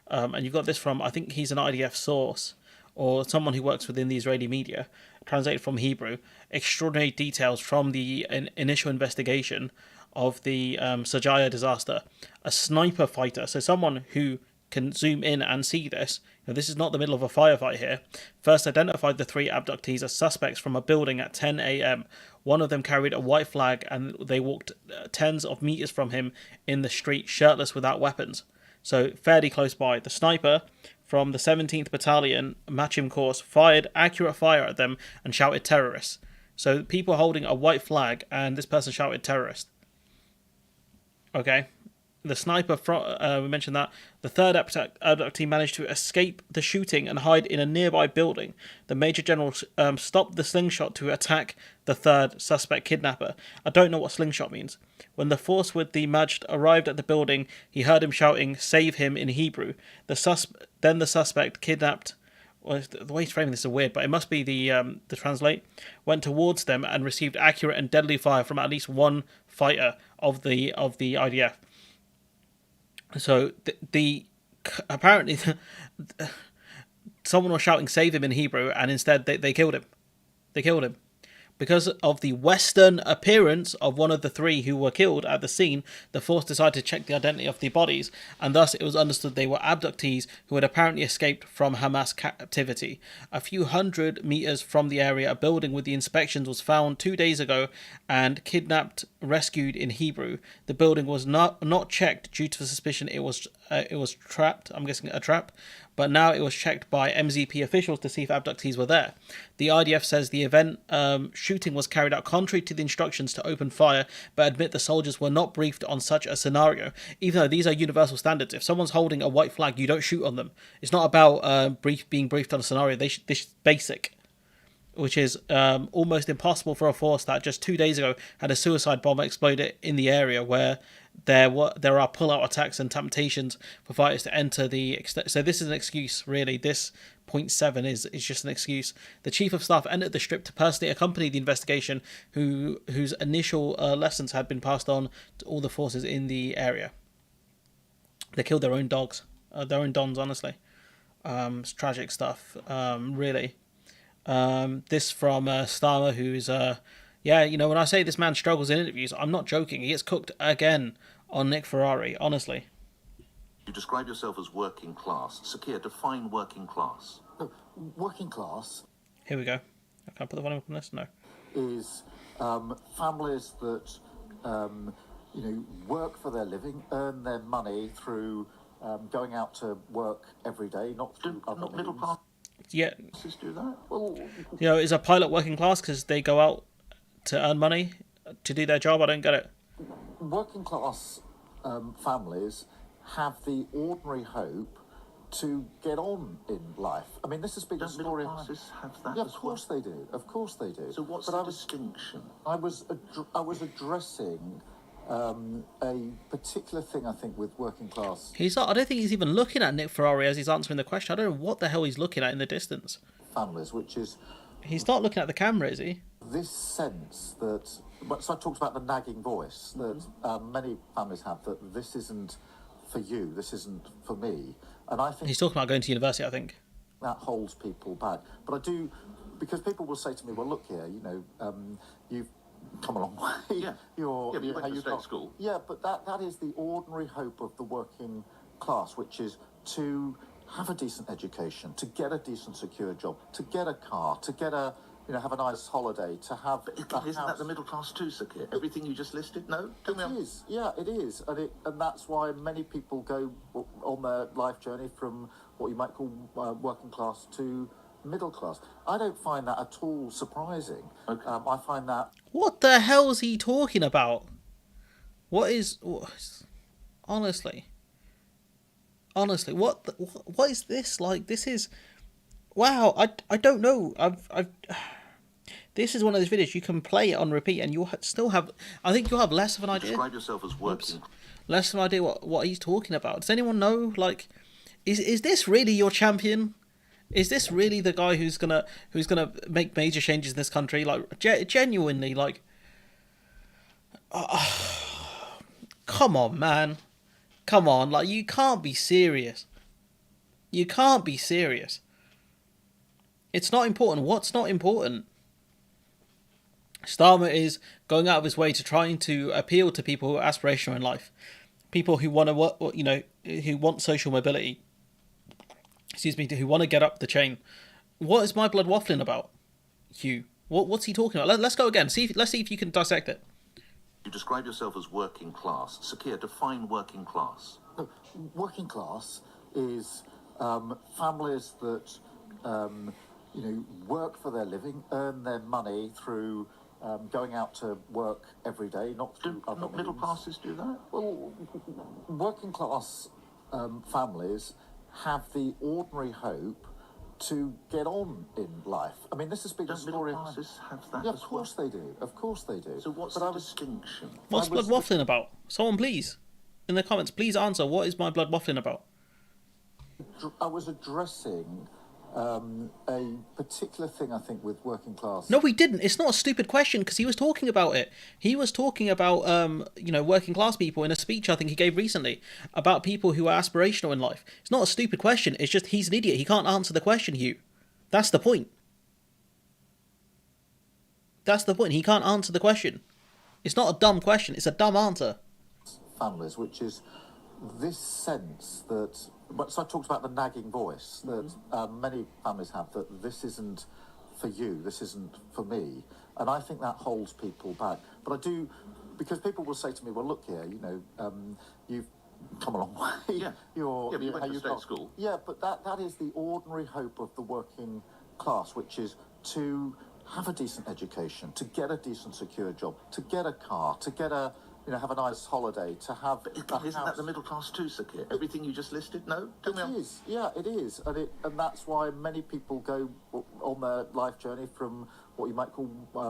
And you've got this from, I think he's an IDF source or someone who works within the Israeli media, translated from Hebrew, extraordinary details from the initial investigation of the Sajaya disaster. A sniper fighter, so someone who can zoom in and see this. Now, this is not the middle of a firefight here. First identified the 3 abductees as suspects from a building at 10 a.m. One of them carried a white flag and they walked tens of meters from him in the street, shirtless, without weapons. So fairly close by. The sniper from the 17th Battalion Machim Course fired accurate fire at them and shouted terrorists. So people holding a white flag and this person shouted terrorist. Okay. The sniper, we mentioned that. The 3rd abductee managed to escape the shooting and hide in a nearby building. The Major General stopped the slingshot to attack the 3rd suspect kidnapper. I don't know what slingshot means. When the force with the Majd arrived at the building, he heard him shouting, "Save him," in Hebrew. Then the suspect kidnapped... Well, the way he's framing this is weird, but it must be the translate. Went towards them and received accurate and deadly fire from at least one fighter of the IDF. So apparently someone was shouting "Save him" in Hebrew, and instead they killed him. They killed him. Because of the Western appearance of one of the 3 who were killed at the scene, the force decided to check the identity of the bodies, and thus it was understood they were abductees who had apparently escaped from Hamas captivity. A few hundred meters from the area, a building with the inspections was found 2 days ago and kidnapped, rescued in Hebrew. The building was not checked due to the suspicion it was trapped. I'm guessing a trap. But now it was checked by MZP officials to see if abductees were there. The IDF says the event shooting was carried out contrary to the instructions to open fire, but admit the soldiers were not briefed on such a scenario, even though these are universal standards. If someone's holding a white flag, you don't shoot on them. It's not about being briefed on a scenario. This is basic, which is almost impossible for a force that just 2 days ago had a suicide bomber exploded in the area where there are pull-out attacks and temptations for fighters to enter the... So this is an excuse, really. This 0.7 is just an excuse. The chief of staff entered the strip to personally accompany the investigation, whose initial lessons had been passed on to all the forces in the area. They killed their own dogs, their own dons, honestly. It's tragic stuff, really. This from Starmer, who's, when I say this man struggles in interviews, I'm not joking. He gets cooked again on Nick Ferrari, honestly. You describe yourself as working class. Sakir, define working class. No, working class... Here we go. I can't put the volume up on this? No. ...is families that, work for their living, earn their money through going out to work every day, not through other middle class. Yeah. Do that? Well, is a pilot working class because they go out to earn money to do their job? I don't get it. Working class families have the ordinary hope to get on in life. I mean, this has been a story. Middle classes have that? Yeah, of course they do. Of course they do. So what's the distinction? I was addressing a particular thing, I think, with working class. I don't think he's even looking at Nick Ferrari as he's answering the question. I don't know what the hell he's looking at in the distance. Families, which is... He's not looking at the camera, is he? This sense that... So I talked about the nagging voice that many families have, that this isn't for you, this isn't for me. And I think... He's talking about going to university, I think. That holds people back. But I do... Because people will say to me, well, look here, you've come a long way. Yeah. You went to state school. Yeah, but that is the ordinary hope of the working class, which is to have a decent education, to get a decent, secure job, to get a car, to get a... have a nice holiday, to have... But isn't that the middle class too, Sakir? Everything you just listed? No? It is. Yeah, it is. And that's why many people go on their life journey from what you might call working class to middle class. I don't find that at all surprising. Okay. I find that... What the hell is he talking about? Honestly, what is this? Like, this is... Wow, I don't know. This is one of those videos you can play it on repeat and you'll still have... I think you'll have less of an idea. Describe yourself as working. Less of an idea what he's talking about. Does anyone know? Like, is this really your champion? Is this really the guy who's gonna make major changes in this country? Like, genuinely, like... come on, man. Come on. Like, you can't be serious. You can't be serious. It's not important. What's not important? Starmer is going out of his way to trying to appeal to people who are aspirational in life, people who want to work, who want social mobility. Excuse me, who want to get up the chain. What is my blood waffling about, Hugh? What's he talking about? Let's go again. Let's see if you can dissect it. You describe yourself as working class. Sakir, define working class. No, working class is families that work for their living, earn their money through going out to work every day, not through other not middle classes do that? Well, working class families have the ordinary hope to get on in life. I mean, this has been a story... Middle classes have that? Yeah, of course they do. Of course they do. So what's the distinction? What's blood waffling about? Someone please, in the comments, please answer. What is my blood waffling about? I was addressing a particular thing, I think, with working class. No, we didn't. It's not a stupid question because he was talking about it. He was talking about, working class people in a speech I think he gave recently about people who are aspirational in life. It's not a stupid question. It's just he's an idiot. He can't answer the question, Hugh. That's the point. That's the point. He can't answer the question. It's not a dumb question. It's a dumb answer. Families, which is this sense that... So I talked about the nagging voice that many families have, that this isn't for you, this isn't for me. And I think that holds people back. But I do, because people will say to me, well, look here, you've come a long way. Yeah, you went to state school. Yeah, but that is the ordinary hope of the working class, which is to have a decent education, to get a decent, secure job, to get a car, to get a... have a nice holiday, to have... But isn't that the middle class too, Sakir? Everything you just listed? No? It is. Yeah, it is. And that's why many people go on their life journey from what you might call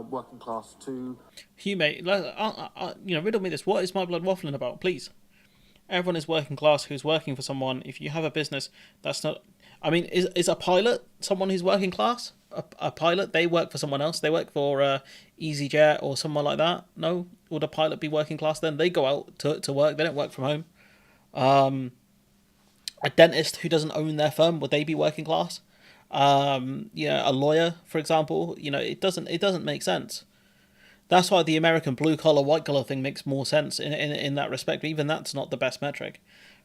working class to... Hugh, mate, riddle me this. What is my blood waffling about, please? Everyone is working class who's working for someone. If you have a business, that's not... I mean, is a pilot someone who's working class? A pilot, they work for someone else. They work for EasyJet or someone like that. No, would a pilot be working class then? They go out to work. They don't work from home. A dentist who doesn't own their firm, would they be working class? A lawyer, for example. It doesn't make sense. That's why the American blue collar, white collar thing makes more sense in that respect. But even that's not the best metric.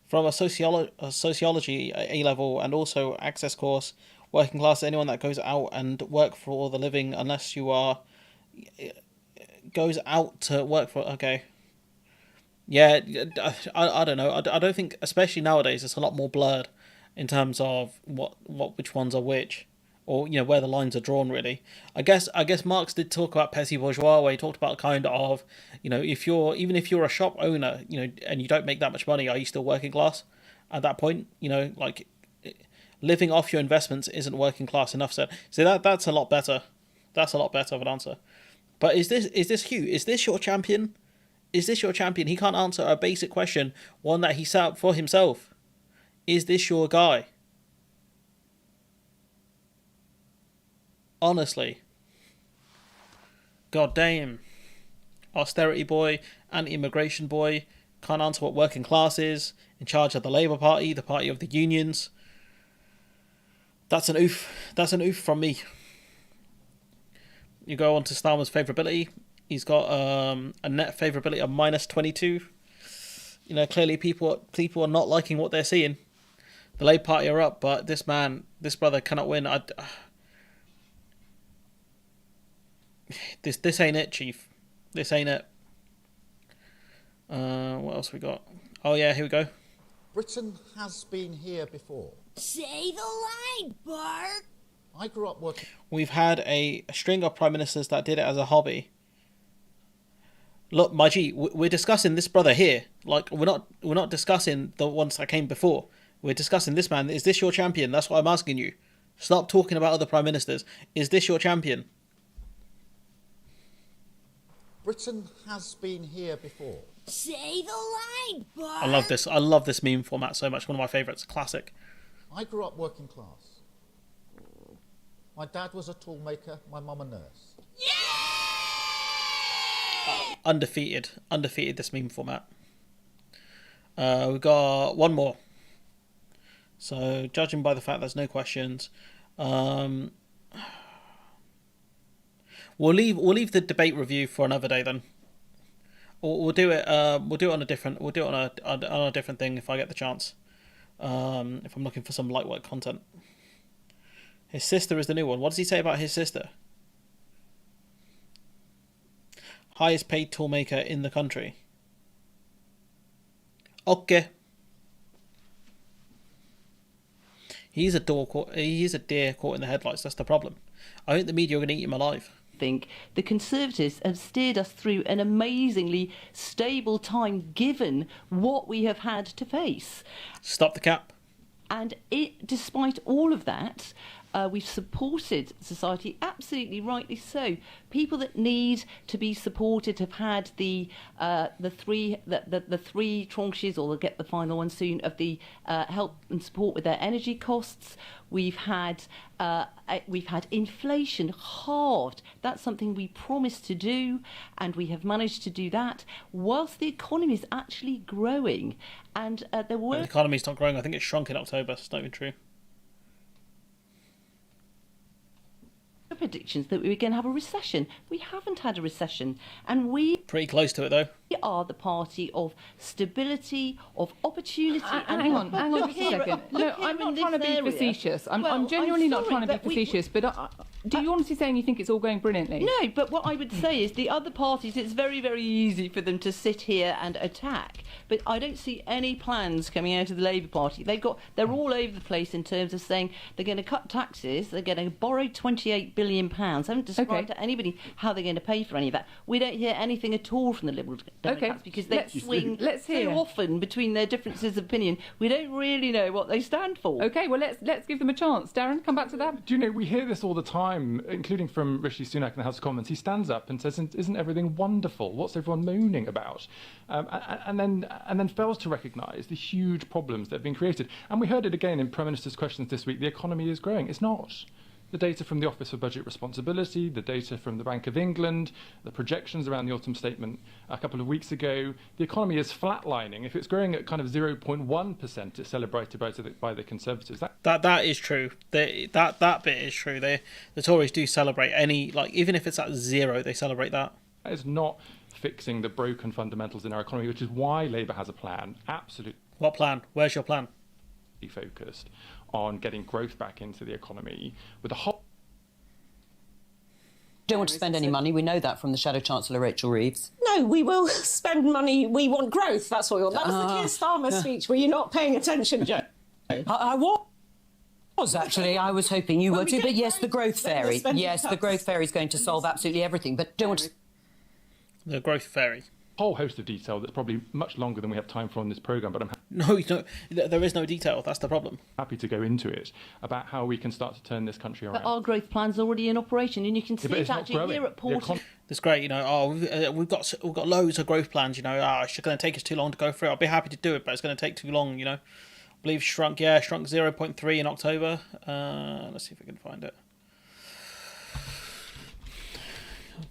From a sociology A level and also access course, working class, anyone that goes out and work for the living, unless you are goes out to work for. Okay. Yeah, I don't know. I don't think, especially nowadays, it's a lot more blurred in terms of which ones are which, or where the lines are drawn. Really, I guess Marx did talk about petit bourgeois, where he talked about kind of if you're a shop owner, and you don't make that much money, are you still working class at that point? Like living off your investments isn't working class enough. So that's a lot better. That's a lot better of an answer. But is this Hugh? Is this your champion? Is this your champion? He can't answer a basic question, one that he set up for himself. Is this your guy? Honestly. God damn. Austerity boy, anti-immigration boy, can't answer what working class is, in charge of the Labour Party, the party of the unions. That's an oof. That's an oof from me. You go on to Starmer's favourability. He's got a net favourability of -22. Clearly people are not liking what they're seeing. The Labour Party are up, but this brother cannot win. This ain't it, Chief. This ain't it. What else we got? Oh yeah, here we go. Britain has been here before. Say the line, Bart. I grew up working. We've had a string of prime ministers that did it as a hobby. Look, my G, we're discussing this brother here. Like, we're not discussing the ones that came before. We're discussing this man. Is this your champion? That's what I'm asking you. Stop talking about other prime ministers. Is this your champion? Britain has been here before. Say the line, Bart. I love this. I love this meme format so much. One of my favourites. Classic. I grew up working class. My dad was a toolmaker, my mum a nurse. Undefeated, this meme format. We've got one more. So, judging by the fact there's no questions, we'll leave the debate review for another day then. We'll do it. We'll do it on a different. We'll do it on a different thing if I get the chance. If I'm looking for some lightweight content. His sister is the new one. What does he say about his sister? Highest paid toolmaker in the country. Okay. He's a deer caught in the headlights. That's the problem. I think the media are going to eat him alive. I think the Conservatives have steered us through an amazingly stable time given what we have had to face. Stop the cap. And despite all of that, we've supported society, absolutely rightly so. People that need to be supported have had the three tranches, or they'll get the final one soon, of the help and support with their energy costs. We've had inflation halved. That's something we promised to do, and we have managed to do that whilst the economy is actually growing. And there were the economy's not growing. I think it shrunk in October. It's not even true. Predictions that we were going to have a recession. We haven't had a recession, and we pretty close to it though. We are the party of stability, of opportunity. Hang on just a second. No, I'm not trying to be facetious. I'm genuinely not trying to be facetious, but do you honestly saying you think it's all going brilliantly? No, but what I would say is the other parties, it's very, very easy for them to sit here and attack. But I don't see any plans coming out of the Labour Party. They're all over the place in terms of saying they're going to cut taxes, they're going to borrow £28 billion billion. Haven't described to anybody how they're going to pay for any of that. We don't hear anything at all from the Liberal Democrats because they swing so often between their differences of opinion. We don't really know what they stand for. Okay, well, let's give them a chance. Darren, come back to that. Do you know, we hear this all the time, including from Rishi Sunak in the House of Commons. He stands up and says, isn't everything wonderful? What's everyone moaning about? And then fails to recognise the huge problems that have been created. And we heard it again in Prime Minister's questions this week. The economy is growing. It's not. The data from the Office for Budget Responsibility, the data from the Bank of England, the projections around the autumn statement a couple of weeks ago, the economy is flatlining. If it's growing at kind of 0.1%, it's celebrated by the Conservatives. That is true. That bit is true. The Tories do celebrate any, like, even if it's at 0, they celebrate that. That is not fixing the broken fundamentals in our economy, which is why Labour has a plan. Absolutely. What plan? Where's your plan? Focused on getting growth back into the economy with a whole. Don't want to spend any money. We know that from the Shadow Chancellor Rachel Reeves. No, we will spend money. We want growth. That's what we want. That was the Keir Starmer speech. Were you not paying attention, Joe? I was actually. I was hoping you were too. But yes, the growth fairy. Yes, the growth fairy is going to solve absolutely everything. But don't want to. The growth fairy. Whole host of detail that's probably much longer than we have time for on this programme, but there is no detail. That's the problem. Happy to go into it about how we can start to turn this country around. But our growth plan's already in operation, and you can see it actually here at Port. It's great, you know. We've got loads of growth plans, you know. It's going to take us too long to go through. I'll be happy to do it, but it's going to take too long, you know. I believe shrunk 0.3 in October. Let's see if we can find it.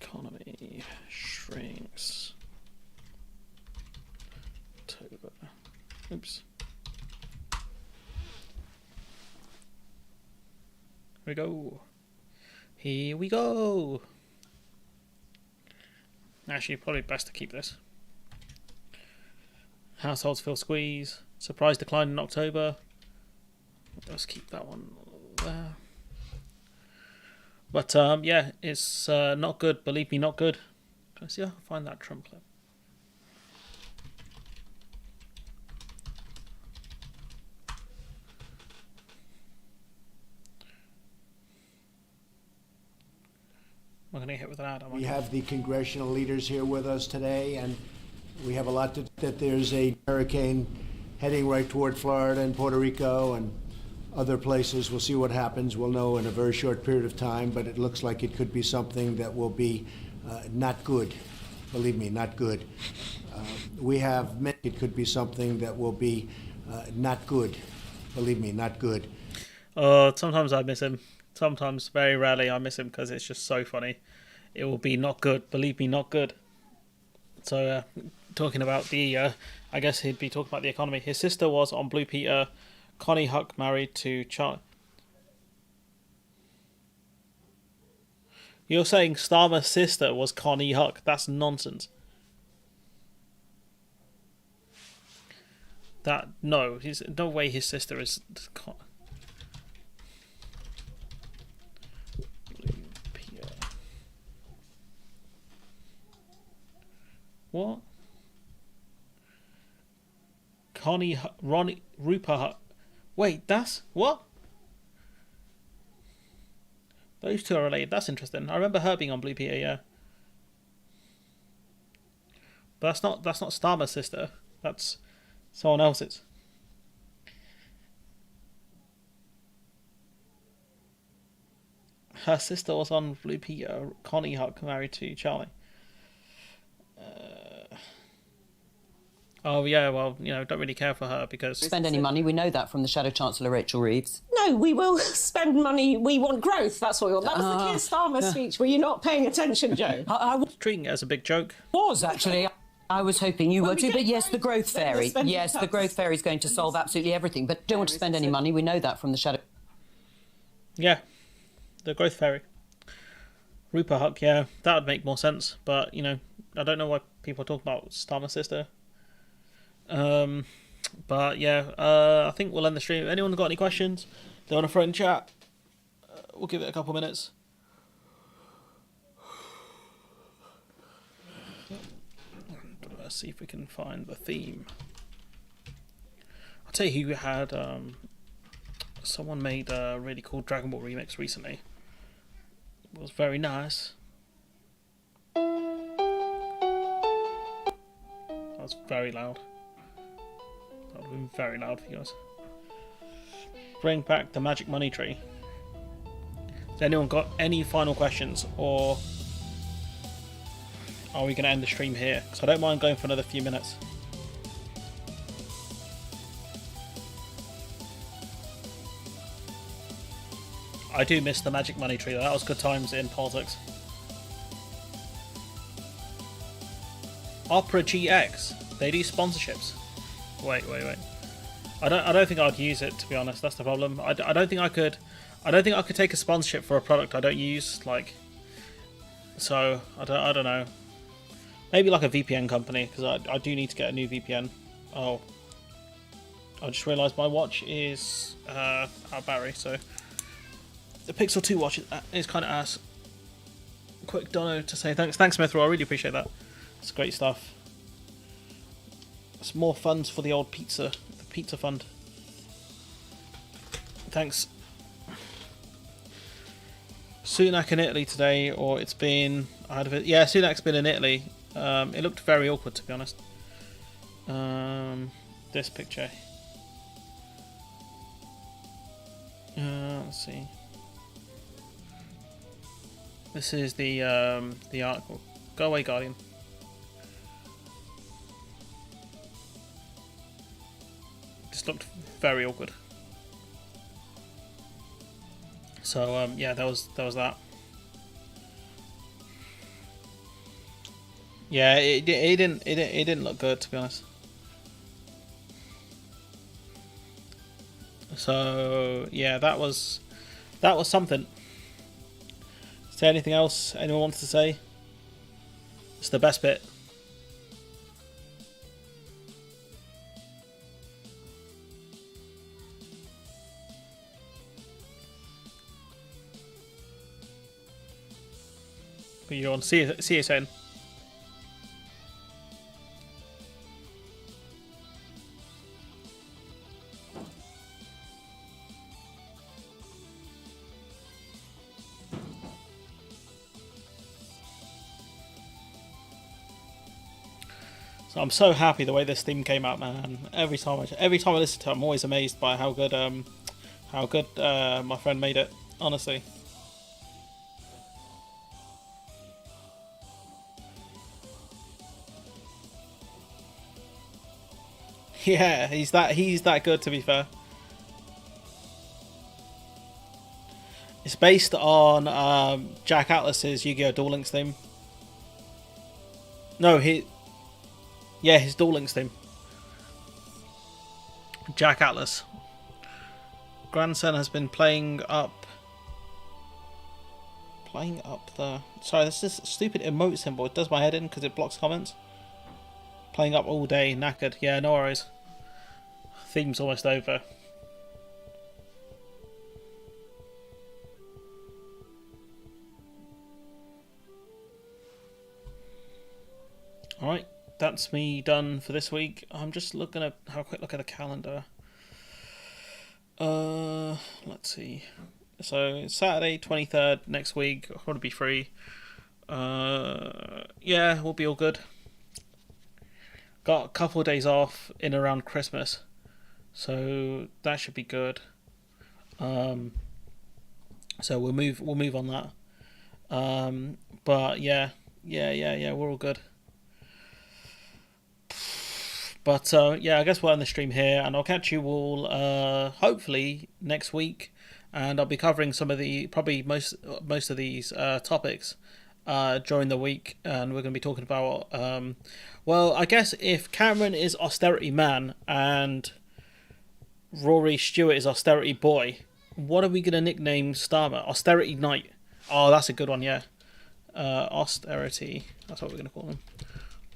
Economy shrinks. October. Oops. Here we go. Actually, probably best to keep this. Households feel squeeze. Surprise decline in October. Let's keep that one there. But yeah, it's not good. Believe me, not good. Can I see if I can find that Trump clip? I'm going to get hit with an ad. We have the congressional leaders here with us today, and we have a lot that there's a hurricane heading right toward Florida and Puerto Rico and other places. We'll see what happens. We'll know in a very short period of time, but it looks like it could be something that will be not good. Believe me, not good. It could be something that will be not good. Believe me, not good. Sometimes I miss him. Sometimes, very rarely, I miss him because it's just so funny. It will be not good. Believe me, not good. So, talking about the, I guess he'd be talking about the economy. His sister was on Blue Peter. Connie Huck married to Charlie. You're saying Starmer's sister was Connie Huck? That's nonsense. No way his sister is. What? Ronnie, Rupert. Wait, that's what? Those two are related. That's interesting. I remember her being on Blue Peter, yeah. But that's not Starmer's sister. That's someone else's. Her sister was on Blue Peter. Connie Huck married to Charlie. Oh yeah, well, you know, don't really care for her because spend any money. We know that from the Shadow Chancellor Rachel Reeves. No, we will spend money. We want growth. That's what we want. That was the Keir Starmer speech. Were you not paying attention, Joe? I was treating it as a big joke. Was actually. I was hoping you were too. But yes, the growth fairy. Yes, the growth fairy is going to solve absolutely everything. But don't want to spend any money. We know that from the Shadow. Yeah, the growth fairy. Rupert Huck, yeah, that would make more sense. But you know, I don't know why people talk about Starmer's sister. But yeah, I think we'll end the stream. Anyone got any questions they want to throw in chat? We'll give it a couple minutes. Let's see if we can find the theme. I'll tell you who had someone made a really cool Dragon Ball remix recently. It was very nice. That was very loud. That would have been very loud for you guys. Bring back the magic money tree. Has anyone got any final questions, or are we going to end the stream here? Because I don't mind going for another few minutes. I do miss the magic money tree. That was good times in politics. Opera GX. They do sponsorships. Wait. I don't think I'd use it, to be honest. That's the problem. I don't think I could take a sponsorship for a product I don't use. Like, so I don't know. Maybe like a VPN company, because I do need to get a new VPN. Oh, I just realised my watch is out of battery, so the Pixel 2 watch is kind of ass. Quick dono to say thanks, Mithril. I really appreciate that. It's great stuff. It's more funds for the old pizza fund. Thanks. Sunak in Italy today, or it's been... Yeah, Sunak's been in Italy. It looked very awkward, to be honest. This picture. Let's see. This is the article. Go away, Guardian. Just looked very awkward. So yeah, that was that. Yeah, it didn't look good, to be honest. So yeah, that was something. Is there anything else anyone wants to say? It's the best bit. But you're on CSN. So I'm so happy the way this theme came out, man. Every time I listen to it, I'm always amazed by how good my friend made it. Honestly. Yeah, he's that good, to be fair. It's based on Jack Atlas's Yu-Gi-Oh! Duel Links theme. No, his Duel Links theme. Jack Atlas. Grandson has been playing up the... Sorry, this is a stupid emote symbol. It does my head in because it blocks comments. Playing up all day, knackered. Yeah, no worries. Theme's almost over. Alright, that's me done for this week. I'm just looking at have a quick look at the calendar. Let's see. So Saturday 23rd next week. I'll probably be free. Yeah, we'll be all good. Got a couple of days off in around Christmas, so that should be good. So we'll move on that. But yeah, we're all good. But yeah, I guess we'll end the stream here, and I'll catch you all hopefully next week, and I'll be covering some of the probably most of these topics during the week, and we're going to be talking about well, I guess if Cameron is austerity man and Rory Stewart is austerity boy, what are we going to nickname Starmer? Austerity Knight. Oh, that's a good one, yeah. Austerity. That's what we're going to call him.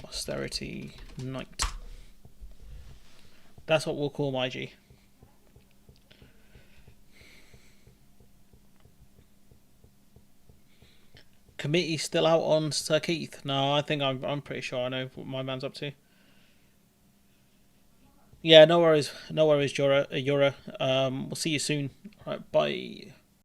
Austerity Knight. That's what we'll call my G. Committee still out on Sir Keith? No, I think I'm pretty sure I know what my man's up to. Yeah, no worries, Jura. We'll see you soon. All right, bye.